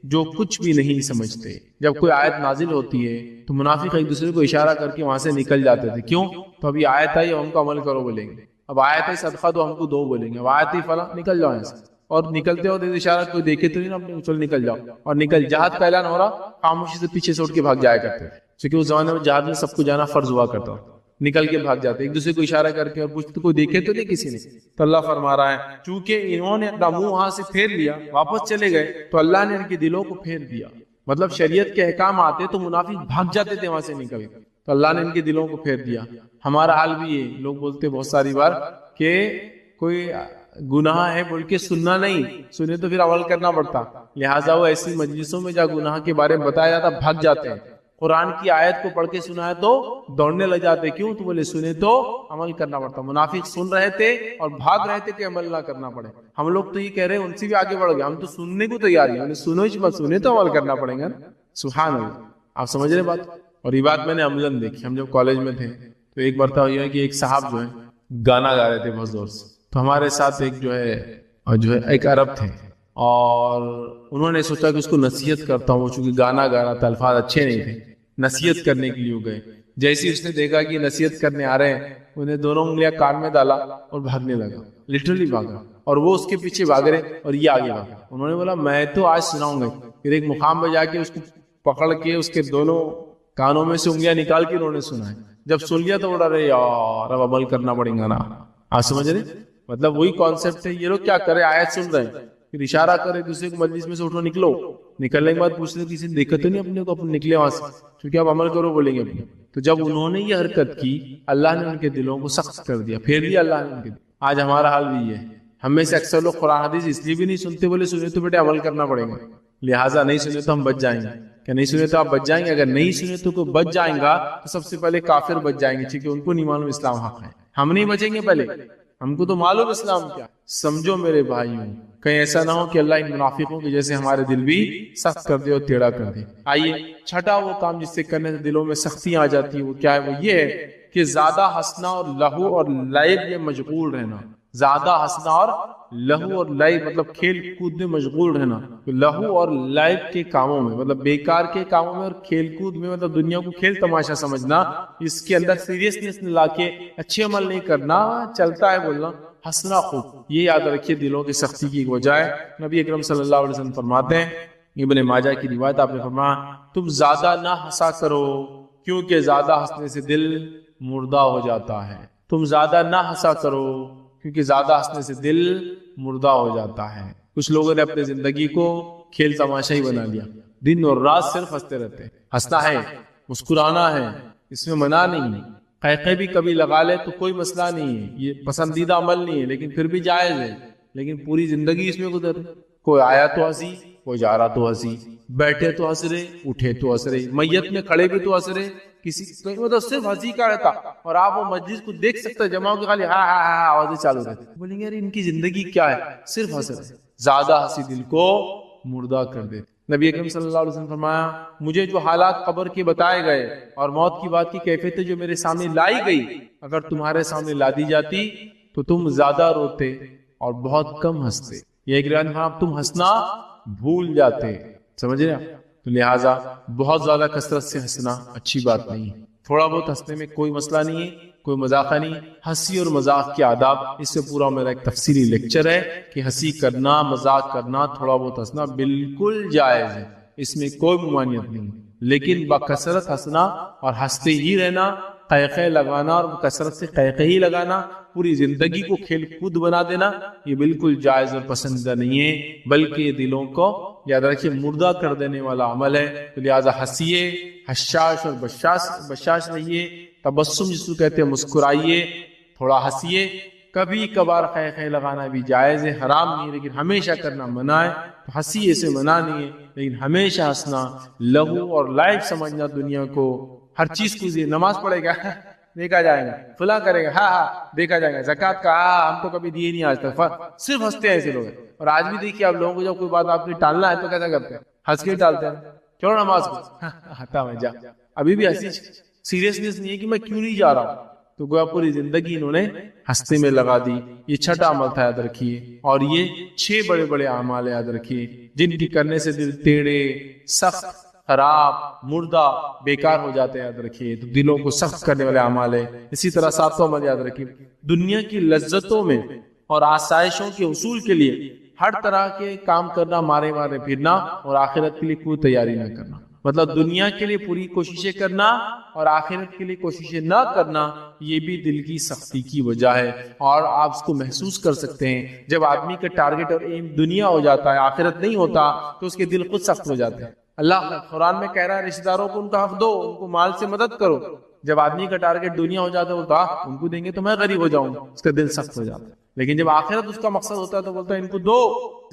جو کچھ بھی نہیں سمجھتے. جب کوئی آیت نازل ہوتی ہے تو منافق ایک دوسرے کو اشارہ کر کے وہاں سے نکل جاتے تھے. کیوں؟ تو ابھی آیت آئی ہم کو عمل کرو بولیں گے, اب آیت ہے صدقہ تو ہم کو دو بولیں گے, اب آیت ہی فلاں نکل جاؤ ایسے. اور نکلتے ہو اشارہ کوئی دیکھے تو نہیں اپنے چل نکل جاؤ, اور نکل جہاد کا اعلان ہو رہا خاموشی سے پیچھے سے اٹھ کے بھاگ جایا کرتے تھے, کیونکہ اس زمانے میں جہاد میں سب کو جانا فرض ہوا کرتا, نکل کے بھاگ جاتے ایک دوسرے کو اشارہ کر کے اور پوچھتے کوئی دیکھے تو نہیں کسی نے. تو اللہ فرما رہا ہے چونکہ انہوں نے اپنا منہ وہاں سے پھیر لیا واپس چلے گئے تو اللہ نے ان کے دلوں کو پھیر دیا. مطلب شریعت کے احکام آتے تو منافق بھاگ جاتے تھے وہاں سے نکل کے, تو اللہ نے ان کے دلوں کو پھیر دیا. ہمارا حال بھی ہے, لوگ بولتے بہت ساری بار کہ کوئی گناہ ہے بول کے سننا نہیں, سنے تو پھر عمل کرنا پڑتا, لہٰذا وہ ایسی مجلسوں میں جہاں گناہ کے بارے میں بتایا جاتا بھاگ جاتے ہیں. قرآن کی آیت کو پڑھ کے سنایا تو دوڑنے لگ جاتے, کیوں؟ تو بولے سنے تو عمل کرنا پڑتا. منافق سن رہے تھے اور بھاگ رہے تھے کہ عمل نہ کرنا پڑے. ہم لوگ تو یہ کہہ رہے ہیں ان سے بھی آگے بڑھ گئے, ہم تو سننے کو تیار ہیں, سنو ہی مت, سنے تو عمل کرنا پڑے گا. سبحان اللہ, آپ سمجھ رہے بات. اور یہ بات میں نے عملاً دیکھی. ہم جب کالج میں تھے تو ایک مرتبہ یہ ہے کہ ایک صاحب جو ہے گانا گا رہے تھے بہت زور سے, تو ہمارے ساتھ ایک جو ہے ایک عرب تھے اور انہوں نے سوچا کہ اس کو نصیحت کرتا ہوں, چونکہ گانا گا رہا تھا الفاظ اچھے نہیں تھے, نصیحت کرنے کے لیے گئے. جیسے اس نے دیکھا کہ نصیحت کرنے آ رہے ہیں, انہیں دونوں انگلیاں کان میں ڈالا اور بھاگنے لگا, لٹرلی بھاگا, اور وہ اس کے پیچھے بھاگ رہے اور یہ آگے بھاگا. انہوں نے بولا میں تو آج سناؤں گا. پھر ایک مقام پہ جا کے اس کو پکڑ کے اس کے دونوں کانوں میں سے انگلیاں نکال کے انہوں نے سنا. جب سن لیا تو بولا رہے یار اب عمل کرنا پڑے گا نا. آپ سمجھ رہے, مطلب وہی کانسیپٹ ہے. یہ لوگ کیا کرے, آیت سن رہے ہیں پھر اشارہ کرے دوسرے کو مجلس میں سے اٹھو نکلو, نکلنے کے بعد پوچھ رہے کسی نے دیکھا تو نہیں اپنے کو, اپنے نکلے وہاں سے کیونکہ آپ عمل کرو بولیں گے اپنے. تو جب انہوں نے یہ حرکت کی اللہ نے ان کے دلوں کو سخت کر دیا, پھیر دیا اللہ نے ان کے دل. آج ہمارا حال بھی یہ ہے, ہم میں سے اکثر لوگ قرآن حدیث اس لیے بھی نہیں سنتے, بولے سنے تو بیٹے عمل کرنا پڑے گا, لہٰذا نہیں سنے تو ہم بچ جائیں گے. کہ نہیں سنے تو آپ بچ جائیں گے, اگر نہیں سنے تو کوئی بچ جائیں گا تو سب سے پہلے کافر بچ جائیں گے, کیونکہ ان کو نہیں معلوم اسلام حق ہے. ہم نہیں بچیں گے, پہلے ہم کو تو معلوم اسلام کیا. سمجھو میرے بھائیوں, کہیں ایسا نہ ہو کہ اللہ ان منافقوں کے جیسے ہمارے دل بھی سخت کر دے اور ٹیڑھا کر دے. آئیے چھٹا وہ کام جس سے کرنے سے دلوں میں سختیاں آ جاتی ہیں, وہ کیا ہے؟ وہ یہ ہے کہ زیادہ ہنسنا اور لہو اور لعب میں مشغول رہنا. زیادہ ہنسنا اور لہو اور لعب مطلب کھیل کود میں مشغول رہنا. لہو اور لعب کے کاموں میں مطلب بیکار کے کاموں میں اور کھیل کود میں مطلب دنیا کو کھیل تماشا سمجھنا, اس کے اندر سیریسنس لا کے اچھے عمل نہیں کرنا, چلتا ہے بولنا, ہنسنا خوب. یہ یاد رکھیے دلوں کی سختی کی وجہ ہے. نبی اکرم صلی اللہ علیہ وسلم فرماتے ہیں, ابن ماجہ کی روایت, آپ نے فرمایا تم زیادہ نہ ہنسا کرو کیونکہ زیادہ ہنسنے سے دل مردہ ہو جاتا ہے. تم زیادہ نہ ہنسا کرو کیونکہ زیادہ ہنسنے سے دل مردہ ہو جاتا ہے. کچھ لوگوں نے اپنی زندگی کو کھیل تماشا ہی بنا لیا, دن اور رات صرف ہنستے رہتے. ہنسنا ہے, مسکرانا ہے, اس میں منع نہیں ہے. قہقہ بھی کبھی لگا لے تو کوئی مسئلہ نہیں ہے, یہ پسندیدہ عمل نہیں ہے, لیکن پھر بھی جائز ہے. لیکن پوری زندگی اس میں گزر, کوئی آیا تو ہنسی, کوئی جا رہا تو ہنسی, بیٹھے تو ہنس رہے, اٹھے تو ہنس رہے, میت میں کھڑے بھی تو ہنس رہے, کسی مطلب صرف ہنسی کا رہتا. اور آپ وہ مجلس کو دیکھ سکتے جمع ہو کے خالی ہاں ہاں ہاں آوازیں چالو رہتی. بولیں گے یار ان کی زندگی کیا ہے, صرف ہنس رہے. زیادہ ہنسی دل کو مردہ کر دیتے. نبی اکرم صلی اللہ علیہ وسلم فرمایا مجھے جو حالات قبر کے بتائے گئے اور موت کی بات کی کیفیتیں جو میرے سامنے لائی گئی, اگر تمہارے سامنے لا دی جاتی تو تم زیادہ روتے اور بہت کم ہنستے. یہ ایک روایت میں تم ہنسنا بھول جاتے. سمجھ رہے ہیں؟ تو لہٰذا بہت زیادہ کثرت سے ہنسنا اچھی بات نہیں ہے. تھوڑا بہت ہنسنے میں کوئی مسئلہ نہیں ہے, کوئی مذاق نہیں. ہنسی اور مذاق کے آداب, اس سے پورا میرا ایک تفصیلی لیکچر ہے کہ ہنسی کرنا, مذاق کرنا, تھوڑا بہت ہنسنا بالکل جائز ہے, اس میں کوئی ممانعت نہیں. لیکن بکثرت ہنسنا اور ہنستے ہی رہنا, قہقہ لگانا اور کثرت سے قہقہ ہی لگانا, پوری زندگی کو کھیل کود بنا دینا, یہ بالکل جائز اور پسندیدہ نہیں ہے, بلکہ یہ دلوں کو یاد رکھیے مردہ کر دینے والا عمل ہے. تو لہٰذا ہنسیے, حشاش اور بشاش رہیے, تبسم جس کو کہتے ہیں مسکرائیے, تھوڑا ہنسیے. کبھی کبھار قہقہ لگانا بھی جائز ہے, حرام نہیں, لیکن ہمیشہ کرنا منع ہے. تو ہنسی اسے منع نہیں ہے, لیکن ہمیشہ ہنسنا لہو اور لائف سمجھنا دنیا کو, ہر چیز کو. نماز پڑھے گا دیکھا جائے گا، فلاں کرے گا، ہاں ہاں دیکھا جائے گا، زکات کا ہاں ہم تو کبھی دیے نہیں آج تک، صرف ہنستے ہیں ایسے لوگ۔ اور آج بھی دیکھیے آپ لوگوں کو جب کوئی بات آپ نے ٹالنا ہے تو کیسا کرتے ہیں، ہنس کے ٹالتے ہیں، چلو نماز کو، ہتا میں جا، ابھی بھی ایسی سیریسنیس نہیں ہے کہ میں کیوں نہیں جا رہا ہوں، تو گویا پوری زندگی انہوں نے ہنستے میں لگا دی۔ یہ چھٹا عمل تھا، یاد رکھیے، اور یہ 6 بڑے بڑے اعمال یاد رکھیے جن کی کرنے سے دل ٹیڑے، سخت، خراب، مردہ، بیکار ہو جاتے ہیں، یاد رکھیے۔ تو دلوں کو سخت کرنے والے اعمال ہے۔ اسی طرح 7واں عمل یاد رکھیے، دنیا کی لذتوں میں اور آسائشوں کے حصول کے لیے ہر طرح کے کام کرنا، مارے مارے پھرنا، اور آخرت کے لیے کوئی تیاری نہ کرنا۔ مطلب دنیا کے لیے پوری کوششیں کرنا اور آخرت کے لیے کوششیں نہ کرنا، یہ بھی دل کی سختی کی وجہ ہے۔ اور آپ اس کو محسوس کر سکتے ہیں جب آدمی کا ٹارگٹ اور ایم دنیا ہو جاتا ہے، آخرت نہیں ہوتا، تو اس کے دل خود سخت ہو جاتے ہیں۔ اللہ قرآن میں کہہ رہا ہے رشتہ داروں کو ان کا حق دو، ان کو مال سے مدد کرو۔ جب آدمی کا ٹارگٹ دنیا ہو جاتا ہے، بولتا ان کو دیں گے تو میں غریب ہو جاؤں، اس کا دل سخت ہو جاتا ہے۔ لیکن جب آخرت اس کا مقصد ہوتا ہے تو بولتا ہے ان کو دو،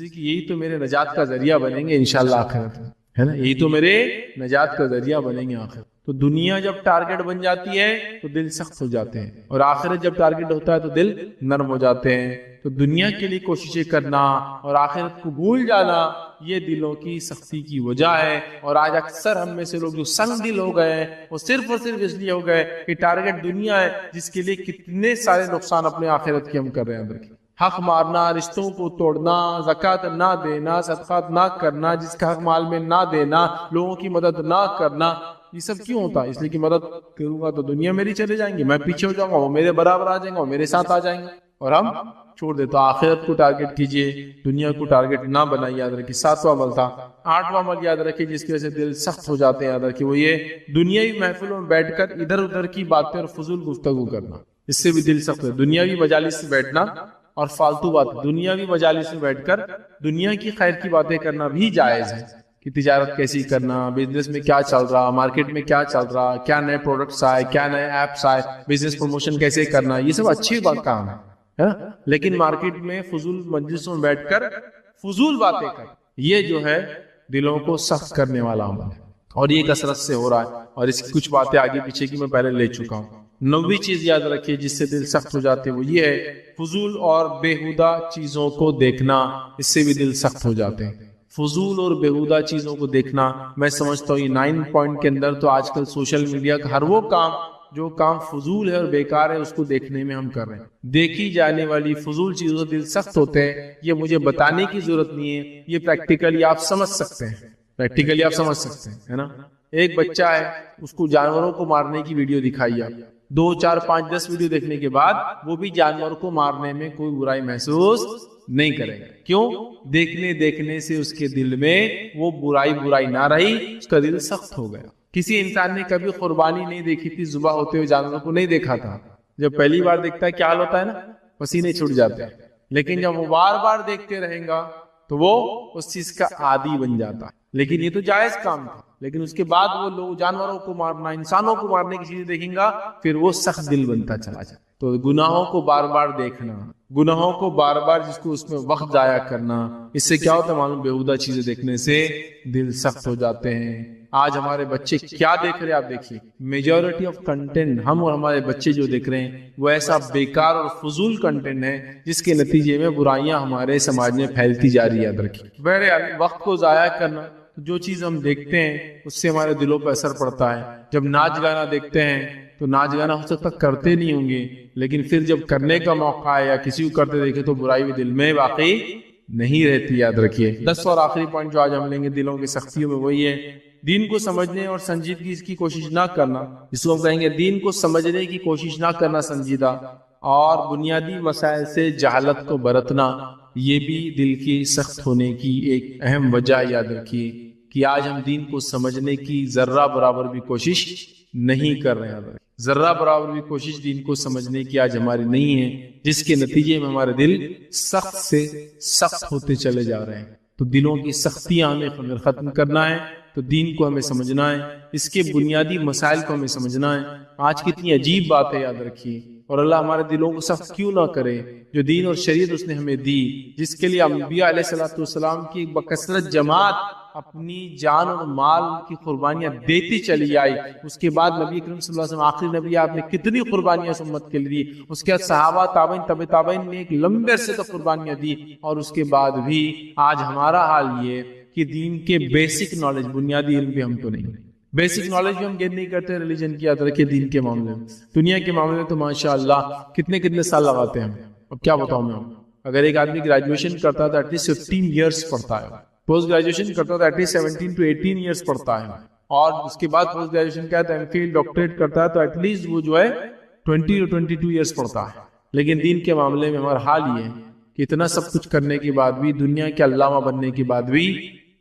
یہی تو میرے نجات کا ذریعہ بنیں گے انشاءاللہ آخرت میں، ہے نا، یہی تو میرے نجات کا ذریعہ بنیں گے آخرت۔ تو دنیا جب ٹارگٹ بن جاتی ہے تو دل سخت ہو جاتے ہیں، اور آخرت جب ٹارگٹ ہوتا ہے تو دل نرم ہو جاتے ہیں۔ تو دنیا کے لیے کوششیں کرنا اور آخرت کو بھول جانا، یہ دلوں کی سختی کی وجہ ہے۔ اور آج اکثر ہم میں سے لوگ جو سنگ دل ہو گئے ہیں، وہ صرف اور صرف اس لیے ہو گئے کہ ٹارگٹ دنیا ہے، جس کے لیے کتنے سارے نقصان اپنے آخرت کے ہم کر رہے ہیں۔ اندر حق مارنا، رشتوں کو توڑنا، زکوٰۃ نہ دینا، صدقات نہ کرنا، جس کا حق مال میں نہ دینا، لوگوں کی مدد نہ کرنا، یہ سب کیوں ہوتا ہے؟ اس لیے کہ مدد کروں گا تو دنیا میری چلے جائیں گے، میں پیچھے ہو جاؤں گا، وہ میرے برابر آ جائیں گے، وہ میرے ساتھ آ جائیں گے، اور ہم چھوڑ دے۔ تو آخرت کو ٹارگٹ کیجئے، دنیا کو ٹارگٹ نہ بنائیے، یاد رکھیے۔ 7واں عمل تھا۔ 8واں عمل یاد رکھیے جس کی وجہ سے دل سخت ہو جاتے ہیں، یاد رکھیے، وہ یہ دنیاوی محفلوں میں بیٹھ کر ادھر ادھر کی باتیں اور فضول گفتگو کرنا، اس سے بھی دل سخت ہے۔ دنیاوی مجالس میں بیٹھنا اور فالتو بات، دنیاوی مجالس میں بیٹھ کر دنیا کی خیر کی باتیں کرنا بھی جائز ہے، کہ تجارت کیسی کرنا، بزنس میں کیا چل رہا، مارکیٹ میں کیا چل رہا، کیا نئے پروڈکٹس آئے، کیا نئے ایپس آئے، بزنس پروموشن کیسے کرنا، یہ سب اچھی بات کام ہے۔ لیکن مارکیٹ میں فضول مجلسوں میں بیٹھ کر فضول باتیں کر، یہ جو ہے دلوں کو سخت کرنے والا عمل ہے، اور یہ کثرت سے ہو رہا ہے، اور اس کی کچھ باتیں آگے پیچھے کی میں پہلے لے چکا ہوں۔ 9ویں چیز یاد رکھیے جس سے دل سخت ہو جاتے ہیں، وہ یہ ہے فضول اور بیہودہ چیزوں کو دیکھنا، اس سے بھی دل سخت ہو جاتے ہیں۔ فضول اور بیہودہ چیزوں کو دیکھنا، میں سمجھتا ہوں یہ 9 پوائنٹ کے اندر تو آج کل سوشل میڈیا کا ہر وہ کام جو کام فضول ہے اور بیکار ہے، اس کو دیکھنے میں ہم کر رہے ہیں۔ دیکھی جانے والی فضول چیزوں سے دل سخت ہوتے ہیں، یہ مجھے بتانے کی ضرورت نہیں ہے، یہ پریکٹیکلی آپ سمجھ سکتے ہیں، پریکٹیکلی آپ سمجھ سکتے ہیں، ہے نا۔ ایک بچہ ہے، اس کو جانوروں کو مارنے کی ویڈیو دکھائی آپ، 2 4 5 10 ویڈیو دیکھنے کے بعد وہ بھی جانور کو مارنے میں کوئی برائی محسوس نہیں کرے گا۔ کیوں؟ دیکھنے سے اس کے دل میں وہ برائی نہ رہی، اس کا دل سخت ہو گیا۔ کسی انسان نے کبھی قربانی نہیں دیکھی تھی، ذبح ہوتے ہوئے جانوروں کو نہیں دیکھا تھا، جب پہلی بار دیکھتا ہے کیا حال ہوتا ہے نا، پسینے چھوٹ جاتے ہیں۔ لیکن جب وہ بار بار دیکھتے رہیں گا تو وہ اس چیز کا عادی بن جاتا ہے۔ لیکن یہ تو جائز کام تھا، لیکن اس کے بعد وہ لوگ جانوروں کو مارنا، انسانوں کو مارنے کی چیزیں دیکھیں گا، پھر وہ سخت دل بنتا چلا جائے۔ تو گناہوں کو بار بار دیکھنا، گناہوں کو بار بار جس کو اس میں وقت ضائع کرنا، اس سے کیا ہوتا ہے معلوم؟ بیہودہ چیزیں دیکھنے سے دل سخت ہو جاتے ہیں۔ آج ہمارے بچے کیا دیکھ رہے ہیں آپ دیکھیے، میجورٹی آف کنٹینٹ ہم اور ہمارے بچے جو دیکھ رہے ہیں وہ ایسا بیکار اور فضول کنٹینٹ ہے جس کے نتیجے میں برائیاں ہمارے سماج میں پھیلتی جا رہی ہے۔ یاد رکھیے، بہرحال وقت کو ضائع کرنا، جو چیز ہم دیکھتے ہیں اس سے ہمارے دلوں پر اثر پڑتا ہے۔ جب ناچ گانا دیکھتے ہیں تو ناچ گانا ہو سکتا کرتے نہیں ہوں گے، لیکن پھر جب کرنے کا موقع ہے یا کسی کو کرتے دیکھے تو برائی بھی دل میں واقعی نہیں رہتی۔ یاد رکھیے۔ 10 اور آخری پوائنٹ جو آج ہم لیں گے دلوں کی سختیوں میں، وہی ہے دین کو سمجھنے اور سنجیدگی کی کوشش نہ کرنا، جس کو ہم کہیں گے دین کو سمجھنے کی کوشش نہ کرنا سنجیدہ، اور بنیادی مسائل سے جہالت کو برتنا، یہ بھی دل کی سخت ہونے کی ایک اہم وجہ۔ یاد رکھیے کہ آج ہم دین کو سمجھنے کی ذرہ برابر بھی کوشش نہیں کر رہے ہیں، ذرہ برابر بھی کوشش دین کو سمجھنے کی آج ہماری نہیں ہے، جس کے نتیجے میں ہمارے دل سخت سے سخت ہوتے چلے جا رہے ہیں۔ تو دلوں کی سختیاں ہمیں ختم کرنا ہے، تو دین کو ہمیں سمجھنا ہے، اس کے بنیادی مسائل کو ہمیں سمجھنا ہے۔ آج کتنی عجیب بات ہے، یاد رکھیے، اور اللہ ہمارے دلوں کو سخت کیوں نہ کرے، جو دین اور شریعت اس نے ہمیں دی، جس کے لیے انبیاء علیہ الصلوۃ والسلام کی بکثرت جماعت اپنی جان اور مال کی قربانیاں دیتی چلی آئی. اس کے بعد نبی کریم صلی اللہ علیہ وسلم آخری نبی، آپ نے کتنی قربانیاں اس امت کے لیے دی. اس کے بعد صحابہ، تابعین، تبع تابعین نے ایک لمبے عرصے تک قربانیاں دی. اور اس کے بعد بھی آج ہمارا حال یہ کہ دین کے بیسک نالج، بنیادی علم بھی ہم کو نہیں، بیسک نالج بھی ہم گین نہیں کرتے ریلیجن کی. یاد رکھے دین کے معاملے میں، دنیا کے معاملے میں تو ماشاءاللہ کتنے سال لگاتے ہیں. اب کیا بتاؤں میں، اگر ایک آدمی گریجویشن کرتا ہے تو ایٹ لیسٹ 15 ایئرس پڑھتا ہے، پوسٹ گریجویشن کرتا ہے تو ایٹ لیسٹ 17 to 18 ایئرس پڑھتا ہے، اور اس کے بعد پوسٹ گریجویشن کیا ہے، ایم فل ڈاکٹریٹ کرتا ہے تو ایٹ لیسٹ وہ جو ہے 20 to 22 ایئرس پڑھتا ہے. لیکن دین کے معاملے میں ہمارا حال یہ ہے کہ اتنا سب کچھ کرنے کے بعد بھی، دنیا کے علامہ بننے کے بعد بھی،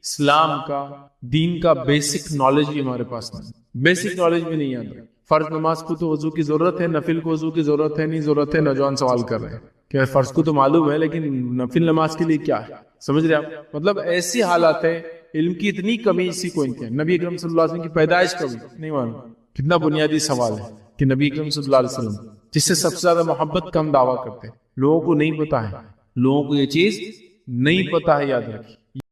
اسلام کا، دین کا بیسک نالج بھی ہمارے پاس نہیں، بیسک نالج بھی نہیں آتا. فرض نماز کو تو وضو کی ضرورت ہے، نفل کو وضو کی ضرورت ہے نہیں ضرورت ہے. نوجوان سوال کر رہے ہیں کہ فرض کو تو معلوم ہے لیکن نفل نماز کے لیے کیا ہے، سمجھ رہے آپ؟ مطلب ایسی حالات ہے، علم کی اتنی کمی اسی کو انتہا. نبی اکرم صلی اللہ علیہ وسلم کی پیدائش کبھی نہیں معلوم. کتنا بنیادی سوال ہے کہ نبی اکرم صلی اللہ علیہ وسلم جس سے سب سے زیادہ محبت کا ہم دعویٰ کرتے ہیں، لوگوں کو نہیں پتا ہے، لوگوں کو یہ چیز نہیں پتا ہے. یاد رکھیے